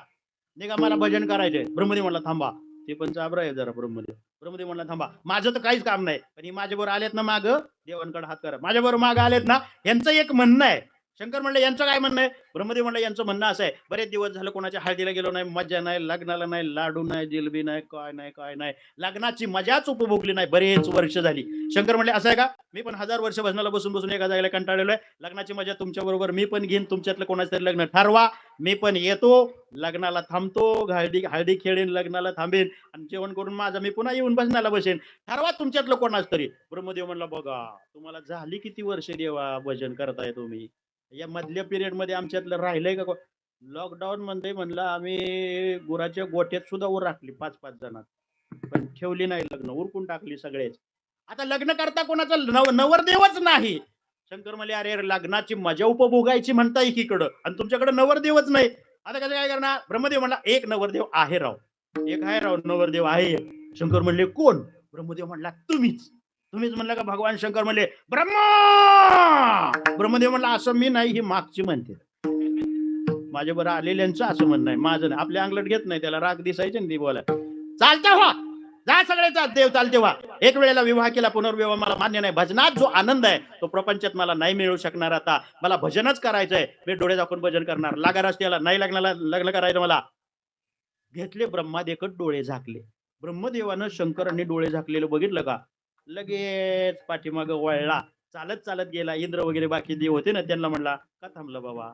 निघा, मला भजन करायचंय. ब्रह्मदेव म्हणला थांबा. ते पण चाबरा आहे जरा ब्रह्मदेव. ब्रह्मदेव म्हणला थांबा, माझं तर काहीच काम नाही, पण माझ्या बरोबर आलेत ना माग, देवांकडे हात करा, माझ्या बरोबर माग आलेत ना, यांचं एक म्हणणं आहे. शंकर म्हणलं यांचं काय म्हणणं आहे. ब्रह्मदेव म्हणलं यांचं म्हणणं असं आहे, बरेच दिवस झालं कोणाच्या हळदीला गेलो नाही, मजा नाही, लग्नाला नाही, लाडू नाही, जिलबी नाही, काय नाही काय नाही, लग्नाची मजाच उपभोगली नाही बरेच वर्ष झाली. शंकर म्हणले असं आहे का, मी पण 1000 वर्ष भजनाला बसून बसून एका जागेला कंटाळलेलो आहे. लग्नाची मजा तुमच्या बरोबर मी पण घेईन, तुमच्यातलं कोणाचं तरी लग्न ठरवा, मी पण येतो, लग्नाला थांबतो, हळदी खेळीन, लग्नाला थांबेन आणि जेवण करून माझं मी पुन्हा येऊन भजनाला बसेन, ठरवा तुमच्यातलं कोणाच तरी. ब्रह्मदेव म्हणला बघा तुम्हाला झाली किती वर्ष देवा भजन करताय तुम्ही, या मधल्या पिरियड मध्ये आमच्यातलं राहिलंय का. लॉकडाऊन मध्ये म्हणलं आम्ही गुराच्या गोट्यात सुद्धा वर राखली 5-5 जणात, पण ठेवली नाही, लग्न उरकून टाकली सगळेच. आता लग्न करता कोणाचं नवरदेवच नाही, शंकर म्हणले अरे लग्नाची मजा उपभोगायची म्हणता एकीकडं आणि तुमच्याकडे नवरदेवच नाही, आता कसं काय करणार? ब्रह्मदेव म्हणला एक नवरदेव आहे राव, एक आहे राव नवरदेव आहे एक. शंकर म्हणले कोण? ब्रह्मदेव म्हणला तुम्हीच. तुम्हीच म्हणला का? भगवान शंकर म्हणले ब्रह्मा. ब्रह्मदेव म्हणला असं मी नाही, ही मागची म्हणते, माझ्या बरं आलेल्यांचं असं म्हणणं आहे, माझं नाही. आपल्या अंगलट घेत नाही, त्याला राग दिसायचे ना ती बोला. चालता व्हा, जा सगळ्याचा देव चालते व्हा. एक वेळेला विवाह केला, पुनर्विवाह मला मान्य नाही. भजनात जो आनंद आहे तो प्रपंचात मला नाही मिळू शकणार. आता मला भजनच करायचंय, मी डोळे दाखवून भजन करणार. लागा रस्त्याला नाही लग्नाला, लग्न करायचं मला. घेतले ब्रह्मादेखत डोळे झाकले. ब्रह्मदेवानं शंकरांनी डोळे झाकलेलं बघितलं का? लगेच पाठीमाग वळला, चालत चालत गेला. इंद्र वगैरे बाकी देव होते ना, त्यांना म्हणला का थांबलं बाबा?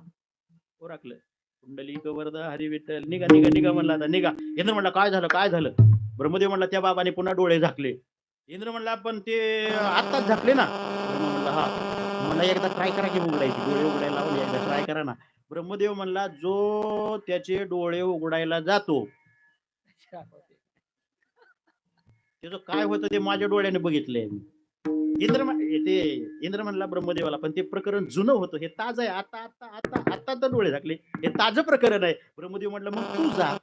ओरखलं, कुंडलिक वरदा हरी विठ्ठल, निघा निघा निघा म्हणला. आता निघा. इंद्र म्हणला काय झालं काय झालं? ब्रह्मदेव म्हणला त्या बाबाने पुन्हा डोळे झाकले. इंद्र म्हणला पण ते आत्ताच झाकले ना. ब्रह्मा म्हणला हा, मला एकदा ट्राय करा की उघडायची, डोळे उघडायला लावून एकदा ट्राय करा ना. ब्रह्मदेव म्हणला जो त्याचे डोळे उघडायला जातो त्याचं काय होतं ते माझ्या डोळ्याने बघितलंय. इंद्र म्हणला ब्रह्मदेवाला पण ते प्रकरण जुनं होतं, हे ताज आहे. आता आता आता आता तर डोळे झाकले, हे ताजं प्रकरण आहे. ब्रह्मदेव म्हटलं मग तू जा.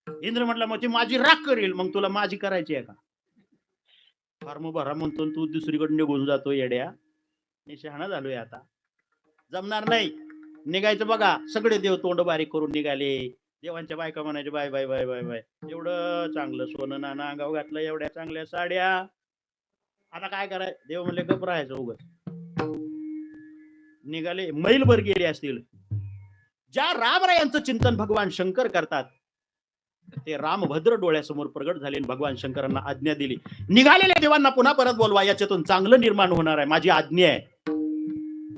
इंद्र म्हटलं मग ती माझी राख करेल, मग तुला माझी करायची आहे का? फार मग भरा म्हणतो तू दुसरीकडे निघून जातो येड्या, मी शहाणा झालोय आता, जमणार नाही. निघायचं बघा. सगळे देव तोंड बारीक करून निघाले. देवांच्या बायका म्हणायचे बाय बाय बाय बाय बाय, एवढं चांगलं सोनं नाना अंगाव घातलं, एवढ्या चांगल्या साड्या, आता काय करायचं? देव म्हणले गप राहायचं उगत. निघाले, मैलभर गेले असतील. ज्या रामरायांचं चिंतन भगवान शंकर करतात ते रामभद्र डोळ्यासमोर प्रगट झाले. भगवान शंकरांना आज्ञा दिली, निघालेल्या देवांना पुन्हा परत बोलवा, याच्यातून चांगलं निर्माण होणार आहे, माझी आज्ञा आहे.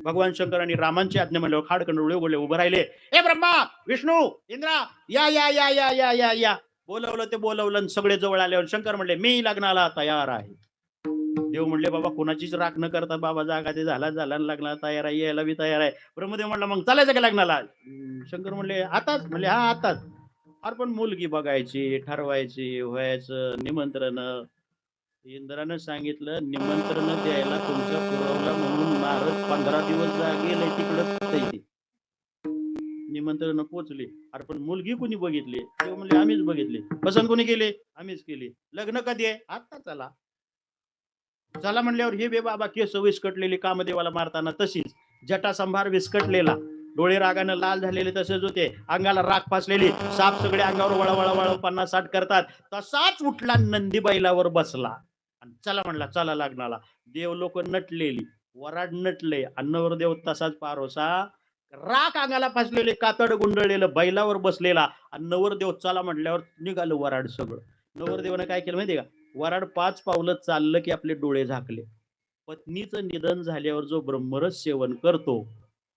भगवान शंकरांनी रामांची आज्ञा म्हणल्यावर खाडकन डोळे उघडले, उभे राहिले. ए ब्रह्मा विष्णू इंद्रा या या या या या या या. बोलवलं ते बोलवलं, सगळे जवळ आल्यावर शंकर म्हणले मी लग्नाला तयार आहे. देव म्हणले बाबा कोणाचीच राख न करता बाबा जागा ते झाला झाला, लग्नाला तयार आहे, यायला बी तयार आहे. ब्रह्मदेव म्हणला मग चालायचं का लग्नाला? शंकर म्हणले आताच? म्हणले हा आताच. अरे पण मुलगी बघायची, ठरवायची, व्हायचं, निमंत्रण. इंद्रानं सांगितलं निमंत्रण द्यायला तुमच्या पुरवला म्हणून नारद 15 दिवस गेले तिकडं. निमंत्रण पोचले. अरे पण मुलगी कोणी बघितली? ते म्हणले आम्हीच बघितली. पसंत कोणी केले? आम्हीच केली. लग्न कधी आहे? आता चला. चला म्हणल्यावर हे बे बाबा केस विस्कटलेली कामदेवाला मारताना तशीच, जटासंभार विस्कटलेला, डोळे रागानं लाल झालेले तसेच होते, अंगाला राख फासलेली, साप सगळे अंगावर वळवळ वळव 50-60 करतात. तसाच उठला, नंदी बैलावर बसला आणि चला म्हणला चला लग्नाला. देव लोक नटलेली, वराड नटले, अन्नवर देव तसाच पारोसा, राख अंगाला फासलेले, कातड गुंडळलेलं, बैलावर बसलेला. आणि नवरदेव चला म्हटल्यावर निघालं वराड सगळं. नवरदेवानं काय केलं माहितीये का? वराड 5 पावलं चाललं की आपले डोळे झाकले. पत्नीचं निधन झाल्यावर जो ब्रह्मरस सेवन करतो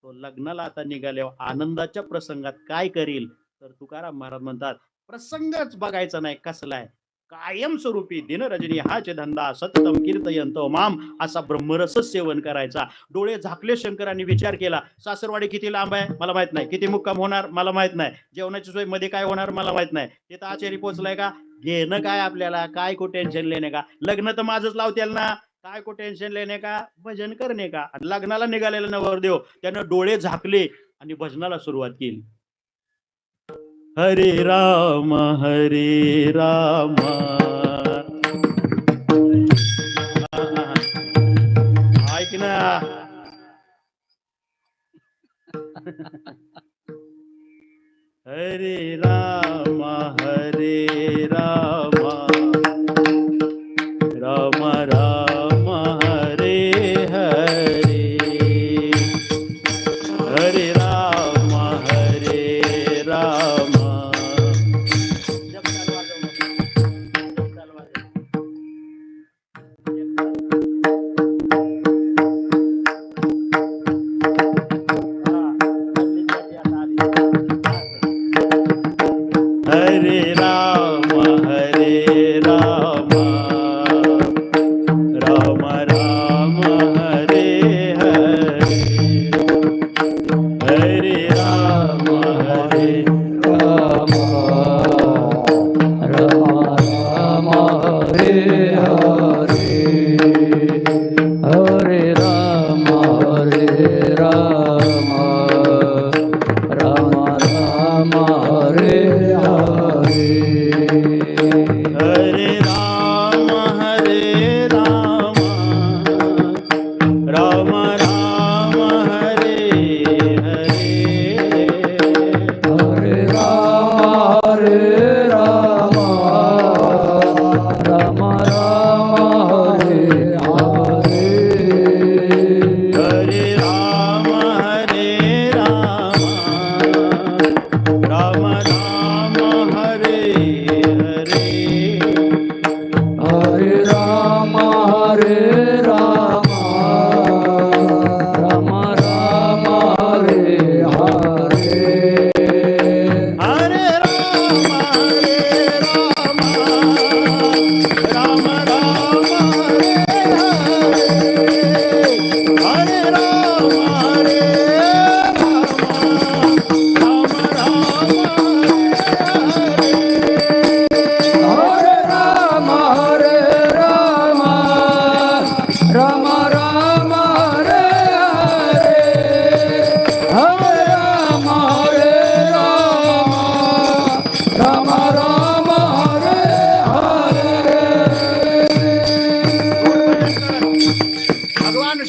तो लग्नाला आता निघाल्यावर आनंदाच्या प्रसंगात काय करील? तर तुकाराम महाराज म्हणतात प्रसंगच बघायचा नाही कसलाय, कायमस्वरूपी दिनरजनी हाच धंदा, सततम कीर्तयंतो माम, असा ब्रह्मरस सेवन करायचा. डोळे झाकले. शंकरांनी विचार केला, सासरवाडी किती लांब आहे मला माहित नाही, किती मुक्काम होणार मला माहित नाही, जेवणाची सोय मध्ये काय होणार मला माहित नाही, तिथं आचारी पोचलाय का, घेणं काय आपल्याला, काय को टेन्शन लेणे का, लग्न तर माझंच लावतेल ना, काय को टेन्शन लेणे का, भजन करणे का. लग्नाला निघालेला नवरदेव त्यानं डोळे झाकले आणि भजनाला सुरुवात केली. हरे राम ऐक ना. हरे राम राम राम हरे हरे, हरे राम हरे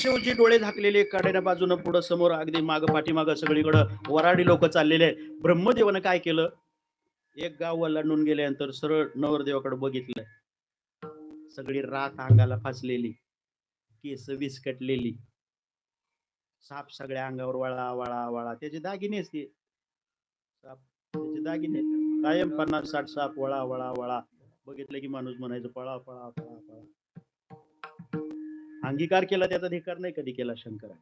शिवजी डोळे झाकलेले, कडेच्या बाजूनं पुढं समोर अगदी माग पाठीमाग सगळीकडं वराडी लोक चाललेले आहेत. ब्रह्मदेवानं काय केलं, एक गाव ओलांडून गेल्यानंतर सरळ नवरदेवाकडे बघितलं. सगळी राख अंगाला फासलेली, केस विस्कटलेली, साप सगळ्या अंगावर वळा वळा वळा. त्याचे दागिने असते, साप त्याचे दागिने कायम 50-60 साप वळा वळा वळा. बघितलं की माणूस म्हणायचं पळा पळा पळा पळा. अंगीकार केला, त्याचा धिकार नाही कधी केला शंकराने.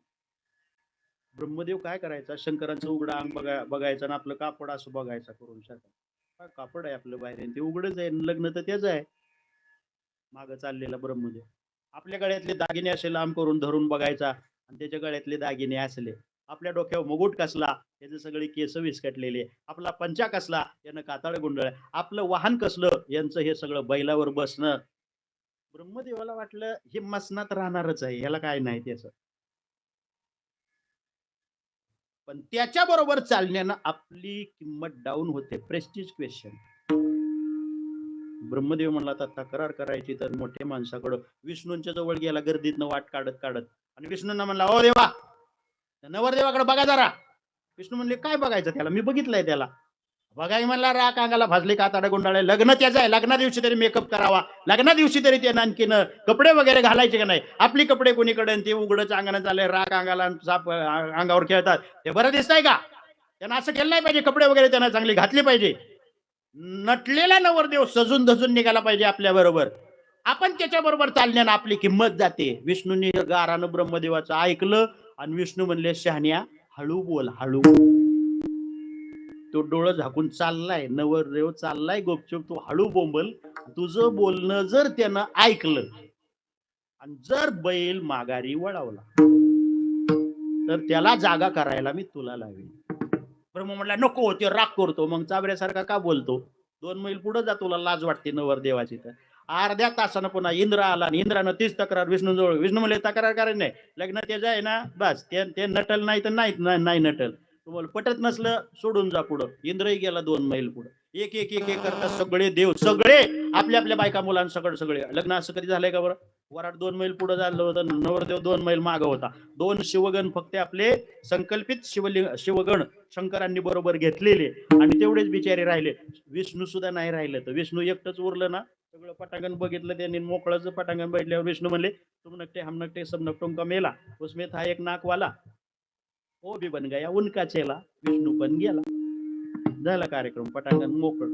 ब्रह्मदेव काय करायचा, शंकरांचं उघडं अंग बघायचं आणि आपलं कापड असं बघायचं करून. शंकर कापड आहे आपलं बाहेर, ते उघडच आहे, लग्न तर त्याच आहे. माग चाललेला ब्रह्मदेव आपल्या गळ्यातले दागिने असे लांब करून धरून बघायचा, आणि त्याच्या गळ्यातले दागिने असले. आपल्या डोक्यावर मुकुट कसला, त्याचे सगळे केस विस्कटलेले. आपला पंचा कसला, यानं कातळ गुंडळ. आपलं वाहन कसलं, यांचं हे सगळं बैलावर बसणं. ब्रह्मदेवाला वाटलं हे मसनात राहणारच आहे, याला काय नाही त्याचं. पण त्याच्या बरोबर चालण्यानं आपली किंमत डाऊन होते. Prestige question. ब्रह्मदेव म्हणला आता तक्रार करायची तर मोठ्या माणसाकडं. विष्णूंच्या जवळ गेला गर्दीतनं वाट काढत काढत, आणि विष्णूंना म्हणला ओ देवा, नवरदेवाकडे बघा जरा. विष्णू म्हणले काय बघायचं त्याला, मी बघितलंय त्याला. बघाय म्हणला राख अंगाला भाजले, कातडा गुंडाळे, लग्न त्याचं आहे, लग्ना दिवशी तरी मेकअप करावा, लग्ना दिवशी तरी त्यानं आणखीन कपडे वगैरे घालायचे का नाही. आपली कपडे कोणीकडे, ते उघडच अंगाने चालले, राख अंगाला साप अंगावर खेळतात. ते बरं दिसतंय का, त्यांना असं केलं नाही पाहिजे. कपडे वगैरे त्यांना चांगले घातले पाहिजे. नटलेला नवरदेव सजून धजून निघाला पाहिजे आपल्या बरोबर. आपण त्याच्या बरोबर चालण्यानं आपली किंमत जाते. विष्णूंनी गारानं ब्रह्मदेवाचं ऐकलं, आणि विष्णू म्हणले शहाण्या हळू बोल, हळू. तो डोळं झाकून चाललाय, नवरदेव चाललाय गुपचूप, तू हळू बोंबल. तुझं बोलणं जर त्यानं ऐकलं, आणि जर बैल माघारी वळवला, तर त्याला जागा करायला मी तुला लावेन. ब्रह्म म्हणला नको, ते राग करतो. मग चाबऱ्यासारखा का बोलतो, 2 मैल पुढे जा, तुला लाज वाटते नवरदेवाची. तर अर्ध्या तासानं पुन्हा इंद्र आला, आणि इंद्रानं तीच तक्रार विष्णू जवळ. विष्णू म्हणले तक्रार करायची नाही, लग्न त्याचं आहे ना, बस ते नटल नाही तर नाही नटल. तुम्हाला पटत नसलं सोडून जा पुढं. इंद्रही गेला 2 मैल पुढं. एक एक एक एक करता सगळे देव सगळे आपल्या आपल्या बायका मुलांसकट सगळे. लग्न असं कधी झालंय का बरं. वराड 2 मैल पुढे झालं होतं, नवरदेव 2 मैल मागं होता. 2 शिवगण फक्त आपले संकल्पित शिवगण शंकरांनी बरोबर घेतलेले, आणि तेवढेच बिचारे राहिले. विष्णू सुद्धा नाही राहिलं. तर विष्णू एकटंच उरलं ना. सगळं पटांगण बघितलं त्यांनी, मोकळंच पटांगण बघितल्यावर विष्णू म्हणले तुम नकटे हम नकटे सब नकटों का मेला, उसमें था एक नाक वाला, वो भी बन गया उनका चेला. विष्णू पण गेला. झाला कार्यक्रम, पटांगण मोकळ.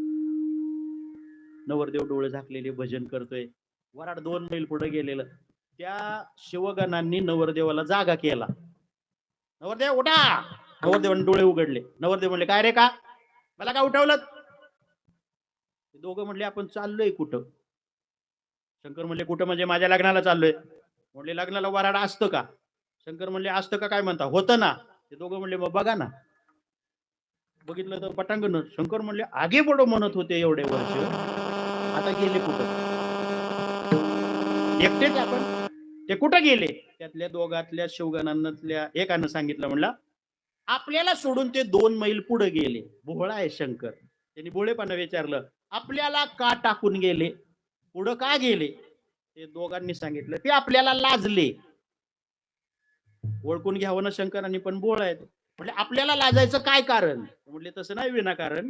नवरदेव डोळे झाकलेले भजन करतोय. वराड 2 मैल पुढे गेलेलं. त्या शिवगणांनी नवरदेवाला जागा केला. नवरदेव उठा. नवरदेवाने डोळे उघडले. नवरदेव म्हणले काय रे, का मला का उठवलं. दोघं म्हणले आपण चाललोय कुठं. शंकर म्हणले कुठं म्हणजे माझ्या लग्नाला चाललोय. म्हणले लग्नाला वराड असतं का. शंकर म्हणले असतं का काय म्हणता, होतं ना. ते दोघं म्हणले मग बघा ना. बघितलं तर पटांगण. शंकर म्हणले आगे बडो म्हणत होते एवढे वर्ष, आता गेले कुठं. एकटेच आपण. ते कुठं गेले. त्यातल्या दोघातल्या शिवगणांतल्या एकानं सांगितलं, म्हणला आपल्याला सोडून ते 2 मैल पुढे गेले. भोळा आहे शंकर. त्यांनी भोळेपणा विचारलं आपल्याला का टाकून गेले, पुढं का गेले. ते दोघांनी सांगितलं ते आपल्याला लाजले. ओळखून घ्यावं ना शंकरांनी, पण भोळा आहेत. म्हणजे आपल्याला लाजायचं काय कारण. म्हटले तसं नाही विनाकारण.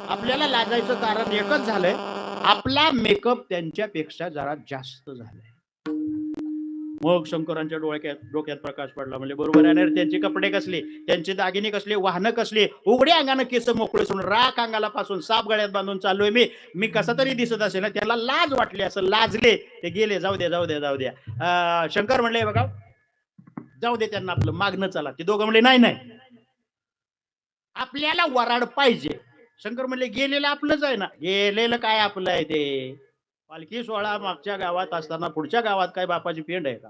आपल्याला लाजायचं कारण एकच झालंय, आपला मेकअप त्यांच्यापेक्षा जरा जास्त झालाय. मग शंकरांच्या डोक्यात प्रकाश पडला. म्हणजे बरोबर आहे, त्यांचे कपडे कसले, त्यांचे दागिने कसले, वाहनं कसले, उघड्या अंगानं केस मोकळे सोडून राख अंगाला पासून साप गळ्यात बांधून चाललोय मी. मी कसा तरी दिसत असेल ना, त्याला लाज वाटली, असं लाजले. ते गेले. जाऊ द्या जाऊ द्या जाऊ द्या. शंकर म्हणले बघा जाऊ दे त्यांना, आपलं मागणं चला. ते दोघं म्हणले नाही नाही, आपल्याला वराड पाहिजे. शंकर म्हणले गेलेलं आपलंच आहे ना. गेलेलं काय आपलं आहे ते. पालखी सोहळा मागच्या गावात असताना पुढच्या गावात काय बापाची पेंड आहे का.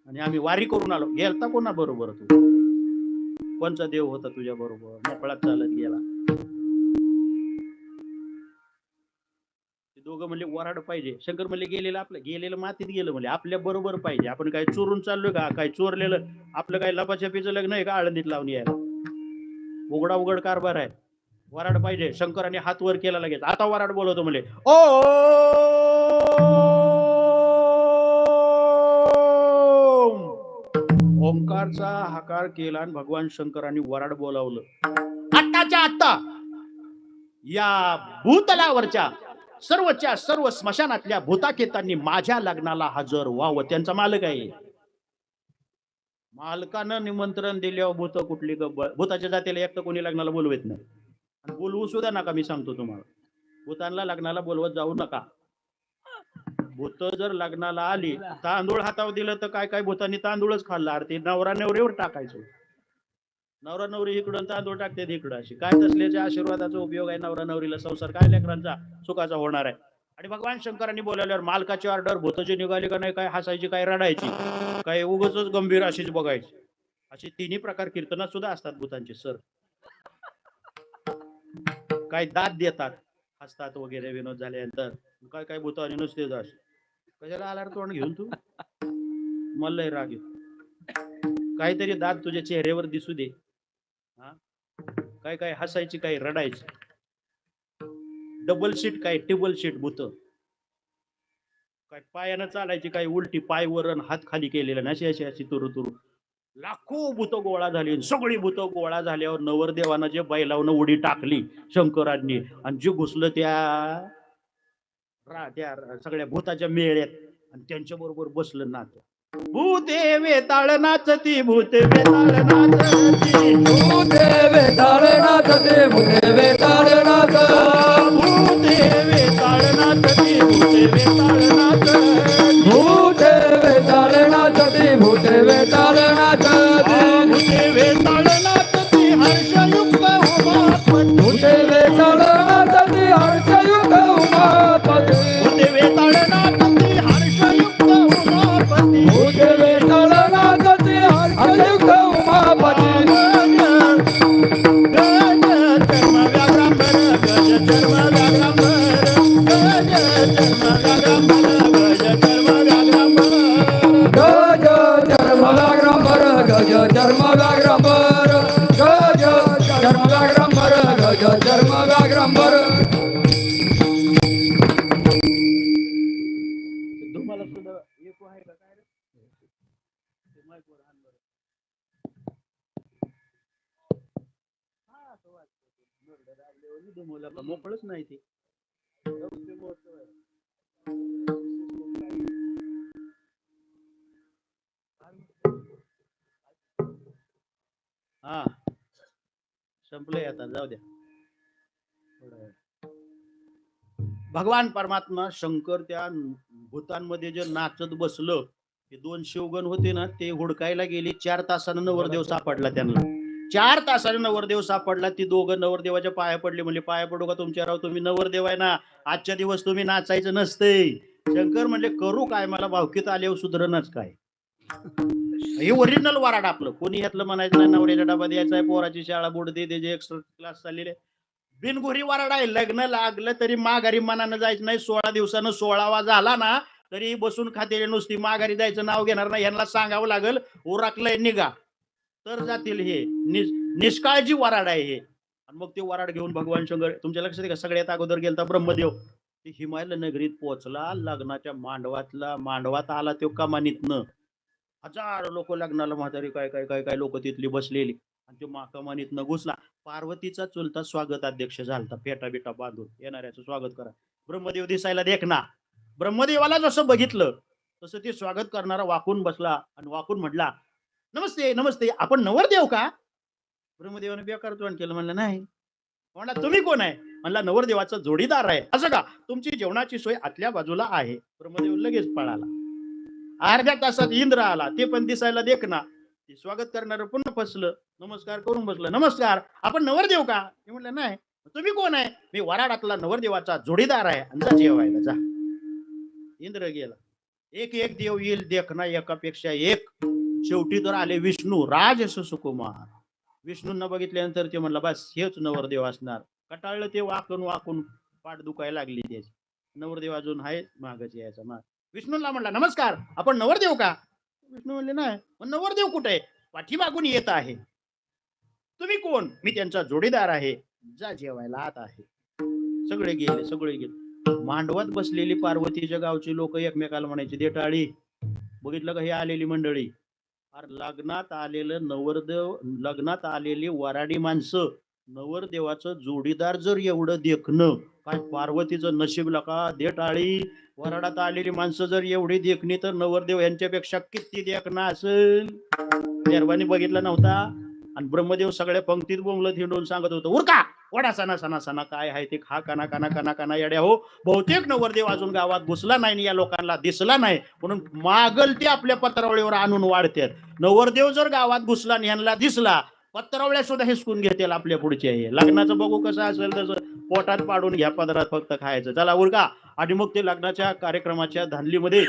आणि आम्ही वारी करून आलो. गेलता कोणा बरोबर तू, कोणचा देव होता तुझ्या बरोबर, मोकळात चालत गेला. दोघं म्हणले वराड पाहिजे. शंकर म्हणले गेलेलं आपलं, गेलेलं मातीत गेलं. म्हणले आपल्या बरोबर पाहिजे. आपण काय चोरून चाललोय का, काय चोरलेलं आपलं काय लपाछपीचं लग्न आहे का आळंदीत लावून यायला. उघडा उघड कारभार आहे. वराड पाहिजे. शंकराने हात वर केला लगेच. आता वराड बोलवतो म्हणले ओ देवाचा हाकार केला आणि भगवान शंकरांनी वराड बोलावलं. आत्ताच्या आत्ता या भूतलावरच्या सर्वच्या सर्व स्मशानातल्या भूताकेतांनी माझ्या लग्नाला हजर व्हावं. त्यांचा मालक आहे. मालकानं निमंत्रण दिल्यावर भूत कुठली भूताच्या जातीला एक तर कोणी लग्नाला बोलवत नाही आणि बोलवू सुद्धा नका. मी सांगतो तुम्हाला, भूतांना लग्नाला बोलवत जाऊ नका. भूत जर लग्नाला आली, तांदूळ हातावर दिलं तर काय काय भूतांनी तांदूळच खाल्ला. अरे ते नवरा नवरीवर टाकायचं. नवरा नवरी इकडून तांदूळ टाकते इकडं. अशी काय तसल्याच्या आशीर्वादाचा उपयोग आहे नवरा नवरीला? संसार काय लेकरांचा सुखाचा होणार आहे? आणि भगवान शंकरांनी बोलावल्यावर मालकाची ऑर्डर भूताची निघाली का नाही, काय हसायची काय रडायची काय उगाचच गंभीर अशीच बघायची. असे तिन्ही प्रकार कीर्तनात सुद्धा असतात भूतांचे. सर काय दात देतात, हसतात वगैरे विनोद झाल्यानंतर. काय काय भूताने नुसते जाश कशाला आला तोंड घेऊन तू? मला राग येतो. काहीतरी दात तुझ्या चेहऱ्यावर दिसू दे. हा काय काय हसायची काय रडायची. डबल सीट काय टेबल सीट भूत. काय पायानं चालायची काय उलटी पाय वरण हात खाली केलेला ना अशी अशी अशी तुरु तुरु. लाखो भूत गोळा झाली. सगळी भूत गोळा झाल्यावर नवरदेवानं जे बैलावनं उडी टाकली शंकरांनी आणि जे घुसलं त्या सगळ्या भूताच्या मेळ्यात आणि त्यांच्या बरोबर बसलं नाच. भूते वेताळ नाचती, भूते वेताळ नाचती, भूते वेताळ नाचते, भूते वेताळ नाचते, भूते वेताळ नाचती, भूते वेताळ नाचती, भूते वेताळ नाचते, भूते वेताळ नाचते, भूते वेताळ नाचती हर्षयुक्त उमापती, भूते वेताळ नाचते हर्षयुक्त उमापती, भूते वेताळ नाचती हर्षयुक्त उमापती, भूते वेताळ नाचते हर्षयुक्त उमापती. तुम्हाला सुद्धा एक आहे का काय रे? ते माईक वर हाण बरं. हा, तो वाजतो. नरडं दाबल्यावर नि दमवलं का? मोकळच नाही ते. रौद्र महोत्सव आहे. हा संपलंय आता, जाऊ द्या. भगवान परमात्मा शंकर त्या भूतांमध्ये जे नाचत बसलं, ते दोन शिवगण होते ना, ते हुडकायला गेले. 4 तासानं नवरदेव सापडला त्यांना. 4 तासानं नवरदेव सापडला. ती दोघं नवरदेवाच्या पाया पडले. म्हणले पाया पडू का तुमच्या राव? तुम्ही नवरदेव आहे ना, आजच्या दिवस तुम्ही नाचायचं नसतंय. शंकर म्हणले करू काय? मला भावकीत आल्यावर सुधरणच काय? हे ओरिजिनल वराड आपलं. कोणी ह्यातलं म्हणायचं नाही नवऱ्याचा डबा द्यायचा आहे, पोराची शाळा बुडते, त्याचे एक्स्ट्रा क्लास चाललेले. बिनगुरी वराड आहे. लग्न लागलं तरी माघारी मनानं जायचं नाही. 16 दिवसानं 16वा झाला ना तरी बसून खातेले नुसती. माघारी जायचं नाव घेणार नाही. यांना सांगावं लागल उराकलंय निघा तर जातील. हे निष्काळजी वराड आहे हे. आणि मग ते वराड घेऊन भगवान शंकर, तुमच्या लक्षात का सगळ्यात अगोदर गेलता ब्रह्मदेव. ते हिमालय नगरीत पोहोचला. लग्नाच्या मांडवात आला तो कमानीतनं. हजारो लोक लग्नाला, म्हातारी काय काय काय काय लोक तिथली बसलेली. आणि तो कमानीतनं घुसला. पार्वतीचा चुलता स्वागत अध्यक्ष झालता. फेटा बिटा बांधून येणाऱ्याचं स्वागत करा. ब्रह्मदेव दिसायला देखना. ब्रह्मदेवाला जसं बघितलं तसं ते स्वागत करणारा वाकून बसला आणि वाकून म्हटला नमस्ते नमस्ते, आपण नवरदेव का? ब्रह्मदेवाने बेकार तोंड केलं. म्हणलं नाही. म्हणला तुम्ही कोण आहे? म्हणला नवरदेवाचा जोडीदार आहे. असं का? तुमची जेवणाची सोय आतल्या बाजूला आहे. ब्रह्मदेव लगेच पळाला. अर्ध्या तासात इंद्र आला. ते पण दिसायला देखना. ते स्वागत करणार पुन्हा फसलं. नमस्कार करून बसलं. नमस्कार, आपण नवरदेव का? मी म्हणलं नाही. तुम्ही कोण आहे? मी वराडातला नवरदेवाचा जोडीदार आहे. आणि जा जेवायला जा. इंद्र गेला. एक एक देव येईल देखना, एकापेक्षा एक. शेवटी तर आले विष्णू, राज सुकुमार. विष्णूंना बघितल्यानंतर ते म्हणलं बस हेच नवरदेव असणार. कटाळलं ते. वाकून वाकून पाठ दुखायला लागली त्याची. नवरदेव अजून आहे मागच यायचा माग. विष्णूला म्हणला नमस्कार, आपण नवरदेव का? विष्णू म्हणले नाही. मग नवरदेव कुठे? पाठीमागून येत आहे. तुम्ही कोण? मी त्यांचा जोडीदार आहे. जा जेवायला आत आहे. सगळे गेले. मांडवात बसलेली पार्वतीच्या गावची लोक एकमेकाला म्हणायची देटाळी. बघितलं का हे आलेली मंडळी? अरे लग्नात आलेलं नवरदेव, लग्नात आलेली वराडी माणसं, नवरदेवाचं जोडीदार जर एवढं देखणं, काय पार्वतीचं नशीब लका दे टाळी. वराडात आलेली माणसं जर एवढी देखणी तर नवरदेव यांच्यापेक्षा किती देखणं असेल. निर्वाणी बघितला नव्हता. आणि ब्रह्मदेव सगळ्या पंक्तीत बोंबलत हिंडून सांगत होतो, उरका वडा सणा सणा सणा काय आहे ते खा, काना काना काना काना येड्या हो. बहुतेक नवरदेव अजून गावात घुसला नाही आणि या लोकांना दिसला नाही, म्हणून मागल ते आपल्या पत्रावळीवर आणून वाढतात. नवरदेव जर गावात घुसला आणि यांना दिसला, पत्रावळ्या सुद्धा हिसकून घेतील आपल्या पुढचे. हे लग्नाचं बघू कसं असेल तसं पोटात पाडून घ्या, पदरात फक्त खायचं. चला उरका. आणि मग ते लग्नाच्या कार्यक्रमाच्या धांदलीमध्ये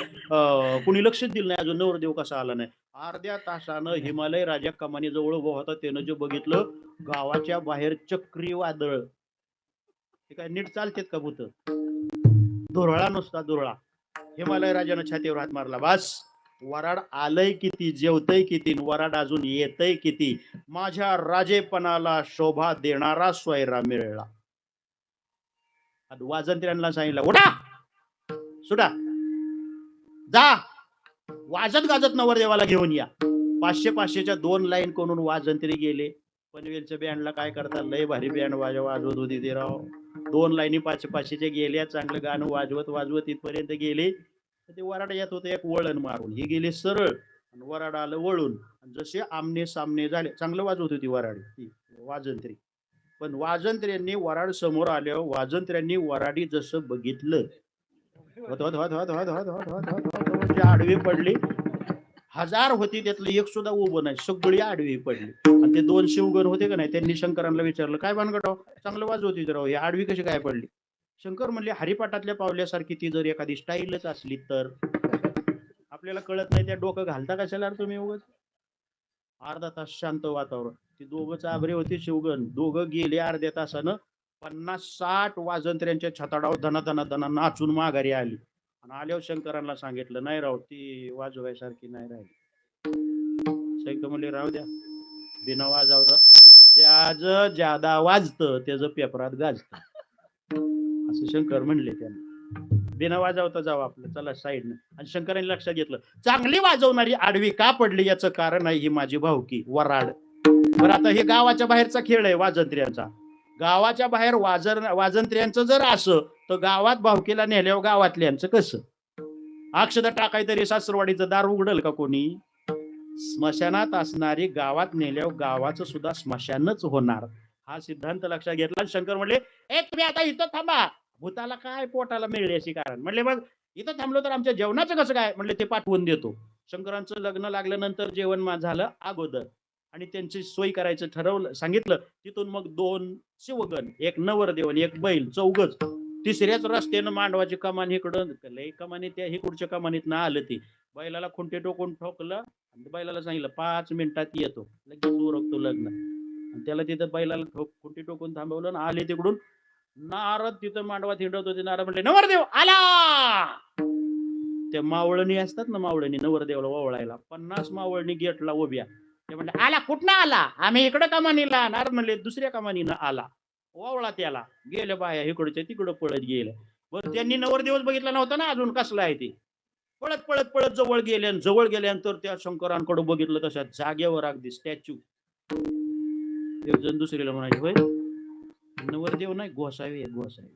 कुणी लक्ष दिलं नाही, अजून नवरदेव कसा आला नाही. अर्ध्या तासानं हिमालय राजा कमानीजवळ उभा होता, त्यानं जे बघितलं, गावाच्या बाहेर चक्रीवादळ. ते काय नीट चालतेत का भूत? धुरळा नुसता धुरळा. हिमालय राजानं छातीवर हात मारला, बस वराड आलंय किती, जेवतय किती, वराड अजून येतय किती. माझ्या राजेपणाला शोभा देणारा स्वैरा मिळला. वाजंत्र्यांना सांगितलं, उठा सुटा, जा वाजत गाजत नवरदेवाला घेऊन या. 500-500च्या 2 लाईन करून वाजंत्री गेले. पनवेलच्या बँडला काय करतात, लय भारी बँड वाजवत होती ते राव. 2 लाईनी 500-500च्या गेल्या, चांगलं गाणं वाजवत वाजवत इथपर्यंत गेले. ते वराड येत होते एक वळण मारून, हे गेले सरळ आणि वराड आलं वळून. जसे आमने सामने झाले, चांगलं वाजवत होती वराडी ती वाजंत्री. पण वाजंत्र्यांनी वराड समोर आल्यावर वाजंत्र्यांनी वराडी जसं बघितलं, आडवी पडली. 1000 होती, त्यातलं एक सुद्धा उभं नाही, सगळी आडवी पडली. आणि ते 2 शिवगण होते का नाही, त्यांनी शंकरांना विचारलं, काय भानगड राव, चांगलं वाजवती राव, ही आडवी कशी काय पडली? शंकर म्हणले, हरिपाठातल्या पावल्यासारखी ती जर एखादी स्टाईलच असली तर. आपल्याला कळत नाही, त्या डोकं घालता कशाला तुम्ही उगाच. अर्धा तास शांत वातावरण. ती दोघं चाबरे होती शिवगण, दोघं गेले अर्ध्या तासानं. 50-60 वाजंत्र्यांच्या छताडावर धना धना धना नाचून माघारी आली. आणि आल्यावर शंकरांना सांगितलं, नाही राव ती वाजवायसारखी नाही राहिली. शंकर म्हणले, राहू द्या, बिना वाजवता ज्याचं ज्यादा वाजतं त्याचं पेपरात गाजतं, असं शंकर म्हणले त्यांना. बिना वाजवता जाऊ आपलं, चला साईडनं. आणि शंकरांनी लक्षात घेतलं, चांगली वाजवणारी आडवी का पडली याचं कारण आहे ही माझी भावकी वराड. बरं आता हे गावाच्या बाहेरचा खेळ आहे वाजंत्र्यांचा. गावाच्या बाहेर वाजंत्र्यांचं जर असं, तर गावात भावकीला नेल्यावर गावातल्यांचं कसं? अक्षदा टाकाय तरी सासरवाडीचं दार उघडल का कोणी? स्मशानात असणारी गावात नेल्यावर गावाचं सुद्धा स्मशानच होणार, हा सिद्धांत लक्षात घेतला. शंकर म्हणले, तुम्ही आता इथं थांबा, भूताला काय पोटाला मिळले अशी कारण. म्हणले, मग इथं थांबलो तर आमच्या जेवणाचं कसं काय? म्हणले, ते पाठवून देतो. शंकरांचं लग्न लागल्यानंतर जेवण झालं अगोदर आणि त्यांची सोय करायचं ठरवलं, सांगितलं. तिथून मग 2 शिवगण, एक नवरदेव आणि एक बैल, चौघच. तिसऱ्याच रस्त्यानं मांडवाची कमान इकडं, लय कमानी त्या इकडच्या कमानीत आलं. ती बैलाला खुंटे टोकून ठोकलं आणि बैलाला सांगितलं 5 मिनिटात येतो, लगेच उरकतो लग्न. आणि त्याला तिथं बैलाला खुंटी टोकून थांबवलं आणि आले तिकडून. नारद तिथं मांडवात हिंडत होते. नारद म्हणले, नवरदेव आला. त्या मावळणी असतात ना, मावळणी नवरदेवाला ओवळायला, 50 मावळणी गेटला उभ्या. ते म्हणले, आला कुठनं आला? आम्ही इकडं कमानीला. नारद म्हणले, दुसऱ्या कमानीनं आला. ओवळा त्याला. गेले बाया इकडच्या तिकडं पळत गेले. बरं त्यांनी नवरदेवच बघितला नव्हता ना अजून कसला आहे ते. पळत पळत पळत जवळ गेले आणि जवळ गेल्यानंतर त्या शंकरांकडे बघितलं, तशा जागेवर अगदी स्टॅच्यू. एक जण दुसरीला म्हणायचे, होय नवरदेव नाही, गोसावी आहे गोसावी.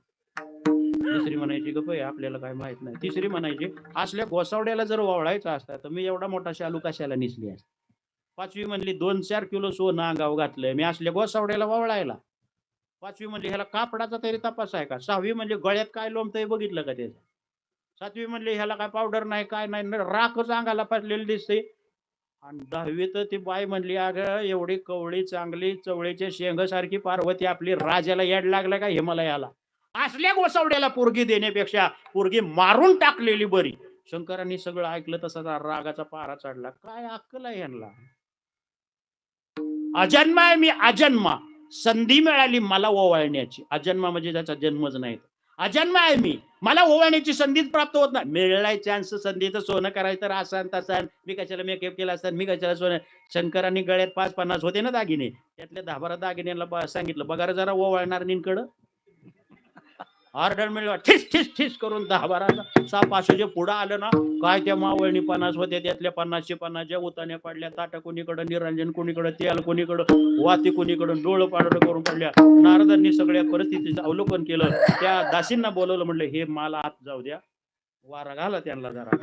दुसरी म्हणायची, गप आपल्याला काय माहित नाही. तिसरी म्हणायची, असल्या गोसावड्याला जर ओवळायचं असता तर मी एवढा मोठा शालू कशाला निसली असते. 5वी म्हणली, 2-4 किलो सोनं अंगाव घातलंय मी असल्या गोसावड्याला ओवळायला. 5वी म्हणली, ह्याला कापडाचा तरी तपास आहे का? 6वी म्हणली, गळ्यात काय लोंबतंय बघितलं का त्याचं? 7वी म्हणली, ह्याला काय पावडर नाही काय नाही, राखच अंगाला पडलेली दिसते. आणि 10वी तर ती बाई म्हणली, अगं एवढी कवळी चांगली चवळीच्या शेंगासारखी पार्वती आपली, राजाला याड लागला का हिमालयाला? असल्या गोसावड्याला पोरगी देण्यापेक्षा पोरगी मारून टाकलेली बरी. शंकरांनी सगळं ऐकलं, तसा रागाचा पारा चढला. काय अक्कल आहे यांना? अजन्मा आहे मी, अजन्मा. संधी मिळाली मला ओवाळण्याची. अजन्मा म्हणजे त्याचा जन्मच नाही. अजन्मा आहे मी, मला ओवाळण्याची संधीच प्राप्त होत नाही. मिळलाय चान्स संधीचं, सोनं करायचं तर असं तसं, मी कशाला मेकअप केला असता, मी कशाला सोनं. शंकरांनी गळ्यात 5-50 होते ना दागिने, त्यातल्या 10-12 दागिन्यांना सांगितलं, बघा जरा ओवाळणार नीकडं. ऑर्डर मिळवा ठिस ठिस ठिस करून 10-12 सापाशे जे पुढं आलं ना, काय त्या मावळणी 50 होते, त्यातल्या 50चे 50 ज्या उतान्या पडल्या, ताट कोणीकडं, निरंजन कोणीकडं, तेल कोणीकडं, वाती कोणीकडं, डोळं पाडलं करून पडल्या. नारदांनी सगळ्या परिस्थितीचं अवलोकन केलं. त्या दासींना बोलवलं, म्हणलं हे मला आत जाऊ द्या, वारा घाला त्यांना जरा.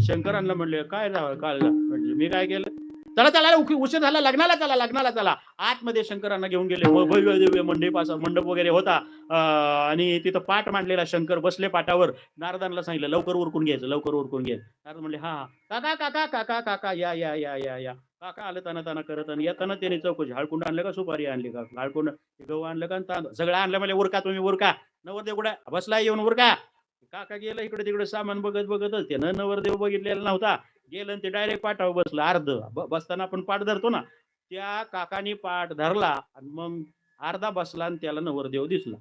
शंकरांना म्हणले काय काय म्हणजे मी काय केलं, चला चला उशीर झाला, लग्नाला चला, लग्नाला चला. आतमध्ये शंकरांना घेऊन गेले. भव्य दिव्य मंडप वगैरे होता आणि तिथं पाठ मांडलेला. शंकर बसले पाटावर. नारदांना सांगितलं लवकर उरकून घ्यायचं, लवकर उरकून घ्यायचं. नारद म्हणले हा काका काका काका काका या या या या या. काका आलं ताना ताना करत, आणि येताना त्याने चौकशी, हळकुंड आणलं का, सुपारी आणली का, हळकुंड गहू आणलं का, तांदूळ सगळं आणलं. म्हणजे उरका तुम्ही, उरका. नवरदेव कुठे बसला, येऊन उरका. काका गेला इकडे तिकडे सामान बघत बघतच, त्यानं नवरदेव बघितलेला नव्हता. गेलं आणि ते डायरेक्ट पाठावर बसलं. अर्ध बसताना आपण पाठ धरतो ना, त्या काकानी पाठ धरला आणि मग अर्धा बसला आणि त्याला नवरदेव दिसला.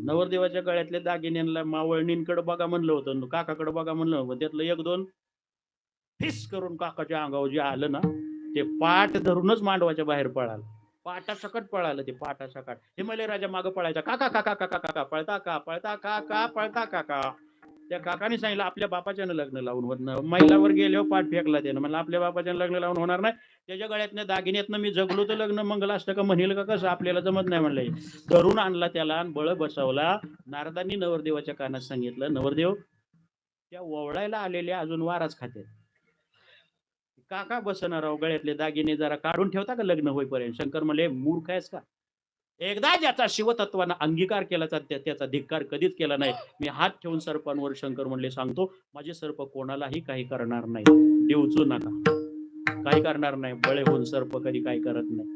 नवरदेवाच्या गळ्यातल्या दागिन्यांना मावळणींकडे बघा म्हणलं होतं, काकाकडे बघा म्हणलं होतं. त्यातलं 1-2 फिस करून काकाच्या अंगावर जे आलं ना, ते पाठ धरूनच मांडवाच्या बाहेर पळालं. पाटासकट पळालं ते, पाटासकट. हिमालय राजा मागं पळायचा, काका काका काका काका पळता का, पळता काका, पळता काका. त्या काकाने सांगितलं आपल्या बापाच्यानं लग्न लावून होत नाही. महिलावर गेल्यावर पाठ फेकला त्यानं. म्हणलं आपल्या बापाच्यानं लग्न लावून होणार नाही. त्याच्या गळ्यातल्या दागिन्यातनं मी जगलो तर लग्न मंगल असतं का, म्हणेल का कसं, आपल्याला जमत नाही म्हणलं. धरून आणला त्याला आणि बळ बसवला. नारदांनी नवरदेवाच्या कानात सांगितलं, नवरदेव त्या ओवळायला आलेल्या अजून वाराच खात्यात. काका बसणार राव, गळ्यातले दागिने जरा काढून ठेवता का लग्न होईपर्यंत. शंकर म्हणले मूर्ख आहेस का, एकदा ज्याचा शिवतत्वानं अंगीकार केला त्याचा धिक्कार कधीच केला नाही. मी हात ठेवून सर्पांवर शंकर म्हणले सांगतो, माझे सर्प कोणालाही काही करणार नाही. देवचू नका, काही करणार नाही. बळे होऊन सर्प कधी काही करत नाही.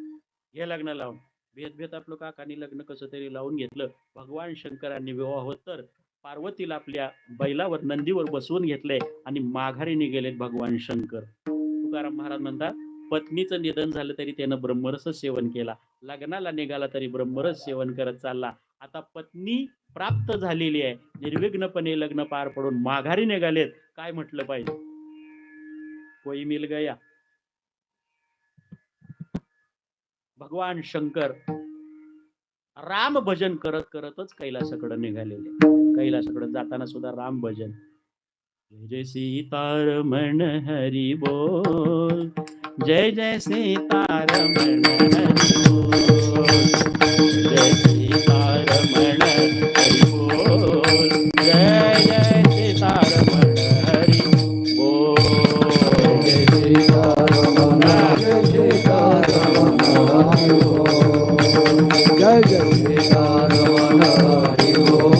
हे लग्न लावून भेद आपलं काकानी लग्न कसं तरी लावून घेतलं. भगवान शंकरांनी विवाह होत तर पार्वतीला आपल्या बैलावर नंदीवर बसवून घेतलंय आणि माघारी निघेलेत भगवान शंकर. तुकाराम महाराज म्हणतात, पत्नीचं निधन झालं तरी त्यानं ब्रह्मरस सेवन केला, लग्नाला निघाला तरी ब्रह्मरस सेवन करत चालला. आता पत्नी प्राप्त झालेली आहे, निर्विघ्नपणे लग्न पार पडून माघारी निघालेत. काय म्हटलं पाहिजे, कोई मिल गया. भगवान शंकर राम भजन करत करतच कैलासाकडे निघालेले. कैलासाकडे जाताना सुद्धा राम भजन. जय जय सीतारमण हरि बोल, जय जय सीतारमण हरि बोल, जय सीतारमण हरि बोल, जय जय सीतारमण हरि बोल, जय सीतारमण जय सीतारमण हरि बोल, जय जय सीतारमण हरि बोल,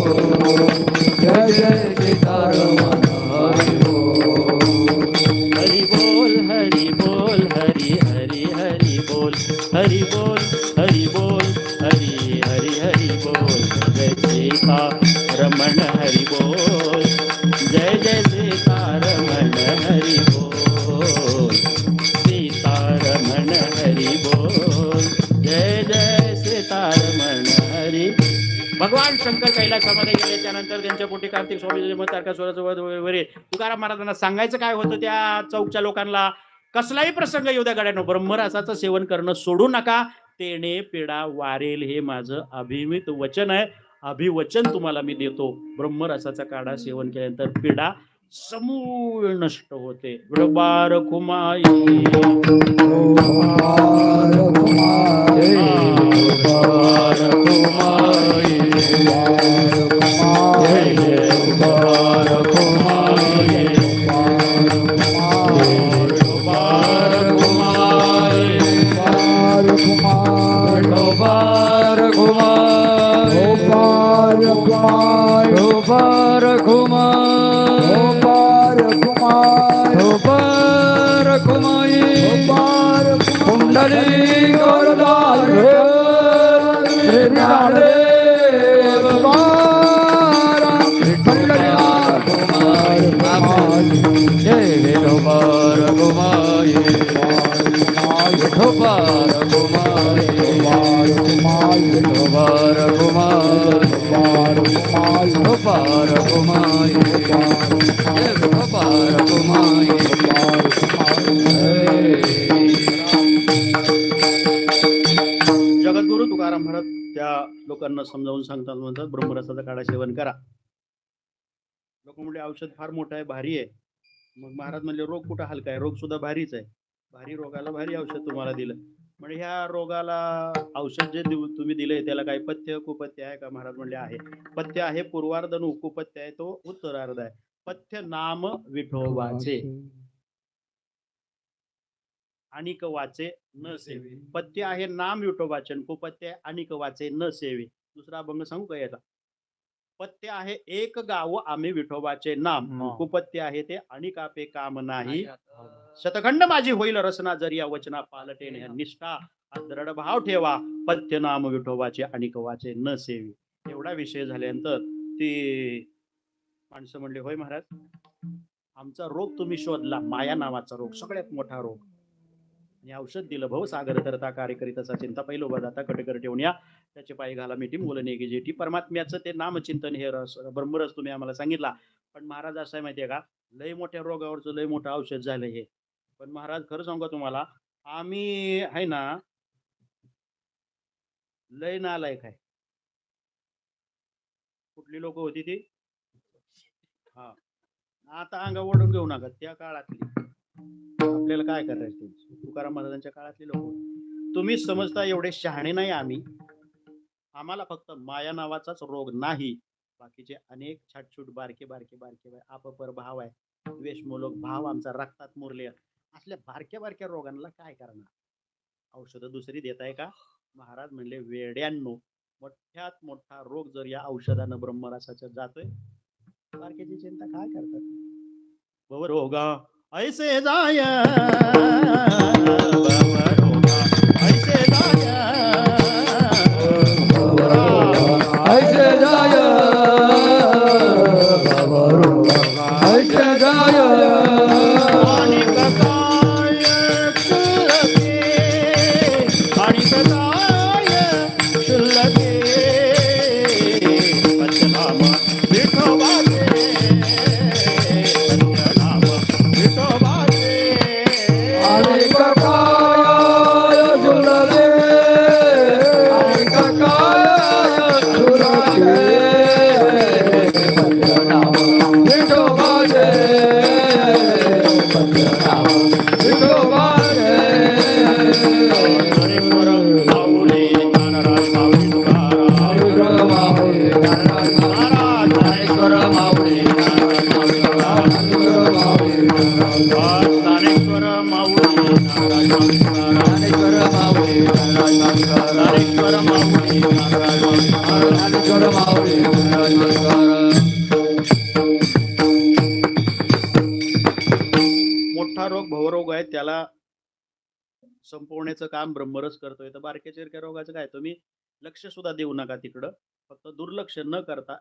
जय जय सीतारमण हरि बोल हरि बोल हरि हरि हरि बोल, जय सीतारमण हरि बोल, जय जय सीतारमण हरि बोल, सीतारमण हरि बोल, जय जय सीतारमण हरि. भगवान शंकर कैलासामध्ये गेले. त्यानंतर त्यांच्या पोटी कार्तिक स्वामी तारका स्वराचं वगैरे. तुकाराम महाराजांना सांगायचं काय होतं त्या चौकच्या लोकांना, कसलाही प्रसंग येऊ द्या गड्यानो, ब्रह्मरसाचं सेवन करणं सोडू नका. तेने पिढा वारेल हे माझं अभिमित वचन आहे. अभिवचन तुम्हाला मी देतो. ब्रह्मरसाचा काढा सेवन केल्यानंतर पिढा समूळ नष्ट होते. बार कुमाई लोकांना समजावून सांगतात, म्हणतात ब्रह्मरसाचा काढा सेवन करा. लोक म्हणले औषध फार मोठं आहे, भारी आहे. मग महाराज म्हणले रोग कुठं हलका आहे, रोग सुद्धा भारीच आहे. भारी रोगाला भारी औषध तुम्हाला दिलं. म्हणजे ह्या रोगाला औषध जे तुम्ही दिलंय त्याला काही पथ्य कुपथ्य आहे का? महाराज म्हणले आहे. पथ्य आहे पूर्वार्ध आणि कुपथ्य आहे तो उत्तरार्ध आहे. पथ्य नाम विठोबाचे अनिक वाचे न सेवे. पथ्य आहे नाम विठोबाचे आणि कुपथ्य आहे अनिक वाचे न सेवे. दुसरा अभंग सांगू का याचा? पथ्य आहे एक गाव आम्ही विठोबाचे नाम, कुपथ्य आहे ते अनिक आपे काम नाही. शतखंड माझी होईल रसना जरी या वचना पालटेन निष्ठा दृढ भाव ठेवा. पथ्य नाम विठोबाचे अनिक वाचे न सेवी. एवढा विषय झाल्यानंतर ती माणसं म्हणले होय महाराज, आमचा रोग तुम्ही शोधला, माया नावाचा रोग, सगळ्यात मोठा रोग, आणि औषध दिलं. भाऊ सागर तरता कार्य करीत असा चिंता पहिलो बजाता कटकर ठेवून या त्याचे पायी घाला मिठी मुलं की जेठी. परमात्म्याचं ते नामचिंतन हे रस ब्रह्मरस तुम्ही आम्हाला सांगितला. पण महाराज असं आहे माहितीये का, लय मोठ्या रोगावरचं लय मोठं औषध झालं हे. पण महाराज खरं सांगू का तुम्हाला, आम्ही आहे ना लय नालायक आहे. कुठली लोक होती ती? हा, आता अंगा ओढून घेऊ नका, त्या काळातली. आपल्याला काय करायचं? तुकाराम महाराजांच्या काळातली लोक. तुम्ही समजता एवढे शहाणे नाही आम्ही. आम्हाला फक्त माया नावाचाच रोग नाही, बाकीचे अनेक छाटछूट बारके बारके बारके आपपर भाव आहे, द्वेषमूलक भाव आमचा रक्तात मुरले. असल्या बारक्या बारक्या रोगांना काय करणार? औषधं दुसरी देताय का? महाराज म्हणले वेड्यांनो, मोठ्यात मोठा रोग जर या औषधानं ब्रह्मरसाच्या जातोय, बारक्याची चिंता काय करतात? भवरोगा ऐसे जाय, भवरोगा ऐसे जाय, ऐसे जाय ऐसे जाय आणि ककाय शुल्लके, आणि ककाय शुल्लके, पंचनाम विठोबाचे, पंचनाम विठोबाचे. आणि ककाय झुलले, आणि ककाय झुलले, पंचनाम विठोबाचे, पंचनाम विठोबाचे. ज्ञानेश्वर माऊली ज्ञानराज माऊली तुकाराम, ज्ञानेश्वर माऊली ज्ञानराज माऊली तुकाराम, ज्ञानेश्वर माऊली ज्ञानराज माऊली तुकाराम, ज्ञानेश्वर माऊली ज्ञानराज माऊली तुकाराम, ज्ञानेश्वर माऊली ज्ञानराज माऊली तुकाराम, ज्ञानेश्वर माऊली ज्ञानराज माऊली तुकाराम. मोठा रोग भवरोग आहे, त्याला संपवण्याचं काम ब्रह्मरस करतोय. तर बारक्या चिरक्या रोगाचं काय, तुम्ही लक्ष सुद्धा देऊ नका तिकडं. फक्त दुर्लक्ष न करता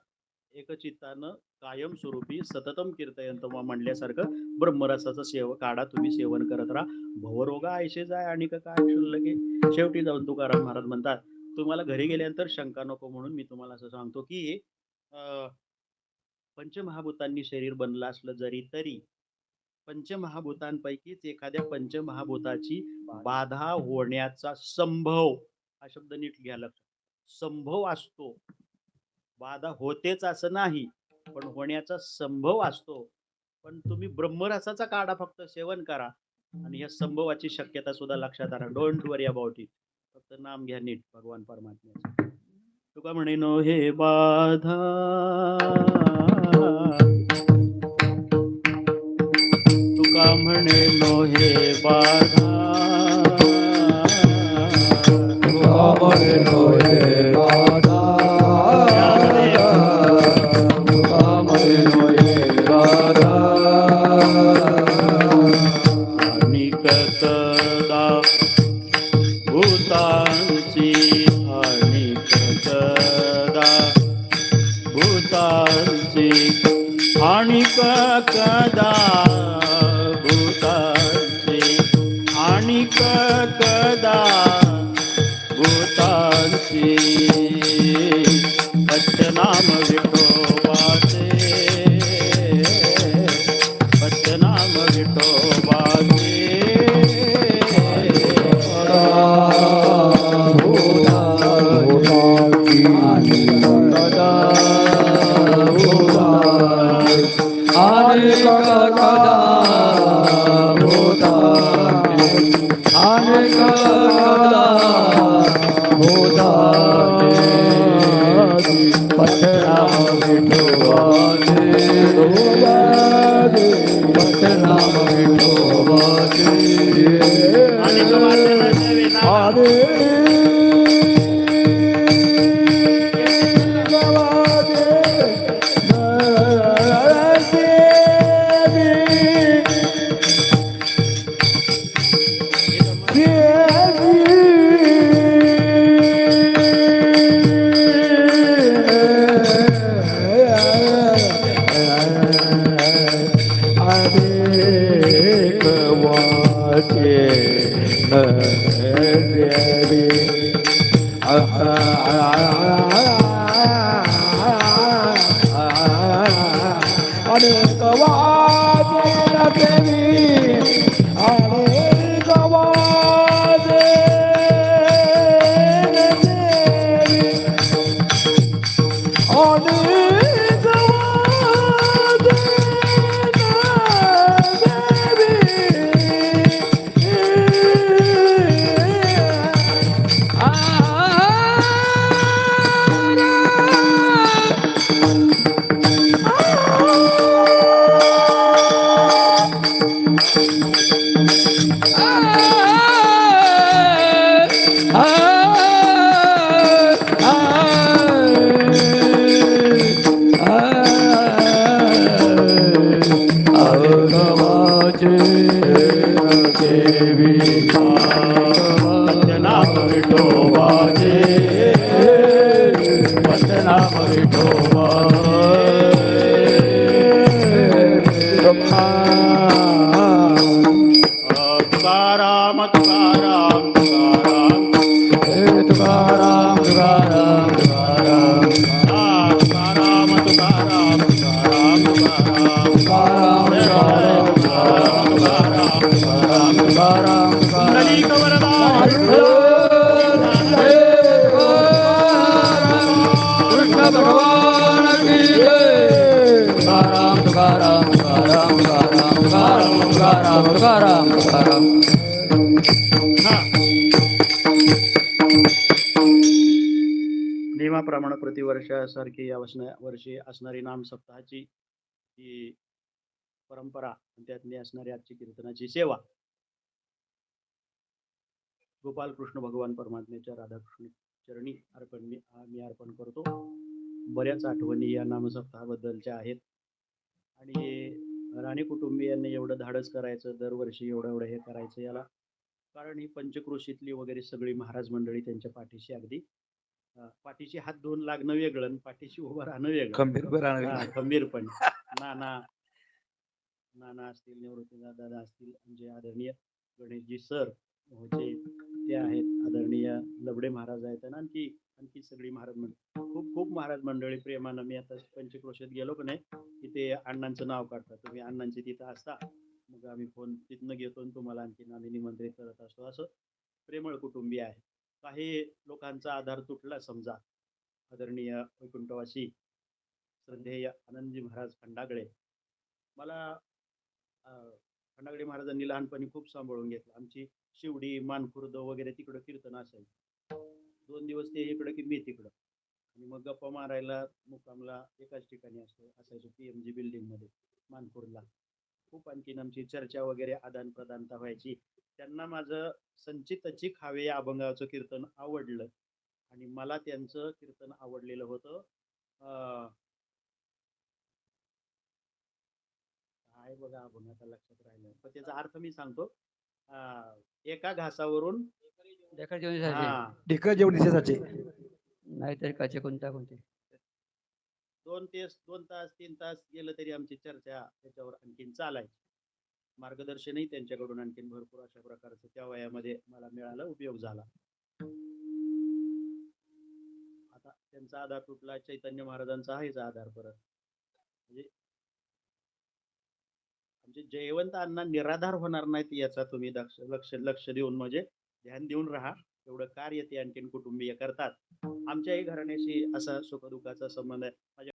एकचित्तानं कायमस्वरूपी सततम कीर्तयंत म्हणल्यासारखं ब्रह्मरसाचं काढा तुम्ही सेवन करत राहा. भवरोगा ऐसे जाय आणि काय शुल्लके. शेवटी जाऊन तुकाराम महाराज म्हणतात, तुम्हाला घरी गेल्यानंतर शंका नको म्हणून मी तुम्हाला असं सांगतो की पंचमहाभूतांनी शरीर बनलं असलं जरी तरी पंचमहाभूतांपैकीच एखाद्या पंचमहाभूताची बाधा होण्याचा संभव, हा शब्द नीट घ्या लक्षात, संभव असतो. बाधा होतेच असं नाही, पण होण्याचा संभव असतो. पण तुम्ही ब्रह्मरसाचा काढा फक्त सेवन करा आणि या संभवाची शक्यता सुद्धा लक्षात आणा. Don't worry about it. फक्त नाम घ्या नीट भगवान परमात्म्याचं. तुका म्हणे नो हे बाधा, तुका म्हणे नो हे बाधा, तुका म्हणे नो हे बाधा, तुका म्हणे नो हे बाधा. आणि कदा भूतांची, आणि कदा भूतांची, आणि कदा भूतांची, आणि कदा भूतांची. पच्चनाम विठोबाचे, पच्चनाम विठोबाचे. भूतांची अनेक वाजेल देवी अनेक वाजेल देवी अनेक वाजेल नाम विठोबाचे नाम तुकाराम तुकाराम तुकाराम तुकाराम तुकाराम तुकाराम तुकाराम तुकाराम पुंडलिक वरदा कृष्ण भगवान की जय तुकाराम तुकाराम तुकाराम तुकाराम तुकाराम तुकाराम तुकाराम नियमाप्रमाणे प्रतिवर्षासारखी या वर्षी असणारी नाम सप्ताहाची ही परंपरा त्यातली असणारी आजची कीर्तनाची सेवा गोपाल कृष्ण भगवान परमात्म्याच्या राधाकृष्ण चरणी मी अर्पण करतो. बऱ्याच आठवणी या नामसप्ताहाबद्दलच्या आहेत आणि राणे कुटुंबियांनी एवढं धाडस करायचं दरवर्षी एवढं हे करायचं याला कारण ही पंचक्रोशीतली वगैरे सगळी महाराज मंडळी त्यांच्या पाठीशी अगदी पाठीशी हात धुवून लागणं वेगळं आणि पाठीशी उभं राहणं वेगळं खंबीरपणे नाना असतील निवृत्ती दादा असतील म्हणजे आदरणीय गणेशजी सर होते ते आहेत आदरणीय लबडे महाराज आहेत आणि आणखी सगळी महाराज मंडळी खूप खूप महाराज मंडळी प्रेमानं मी आता पंचक्रोशीत गेलो की नाही की ते अण्णांचं नाव काढतात तुम्ही अण्णांचे तिथं असता मग आम्ही फोन तिथनं घेतो आणि तुम्हाला आणखीन आम्ही निमंत्रित करत असतो. असं प्रेमळ कुटुंबीय आहे. काही लोकांचा आधार तुटला समजा आदरणीय वैकुंठवासी श्रद्धेय आनंदजी महाराज खंडागळे मला खंडागळे महाराजांनी लहानपणी खूप सांभाळून घेतलं. आमची शिवडी मानखुर्द वगैरे तिकडं कीर्तन असायचं 2 दिवस ते इकडं की मी तिकडं आणि मग गप्पा मारायला मुक्कामला एकाच ठिकाणी असायचो PMG बिल्डिंगमध्ये मानखुर्दला. खूप आणखीन आमची चर्चा वगैरे आदान प्रदानता व्हायची. त्यांना माझं संचितची खावे या अभंगाचं कीर्तन आवडलं आणि मला त्यांचं कीर्तन आवडलेलं होतं. काय बघा अभंग आता लक्षात राहिलं पण त्याचा अर्थ मी सांगतो. एका घासावरून ढिकर जेवण दिसायचे नाहीतर काचे कोणता कोणते 2 तास 3 तास गेलं तरी आमची चर्चा त्याच्यावर आणखीन चालायची. मार्गदर्शनही त्यांच्याकडून आणखीन भरपूर अशा प्रकारचं त्या वयामध्ये मला मिळाला उपयोग झाला. आता त्यांचा आधार तुटला चैतन्य महाराजांचा आहेच आधार परत म्हणजे आमचे जयवंत अण्णा निराधार होणार नाहीत याचा तुम्ही लक्ष देऊन म्हणजे ध्यान देऊन राहा. एवढं कार्य ते आणखीन कुटुंबीय करतात. आमच्याही घराण्याशी असा सुखदुःखाचा संबंध आहे.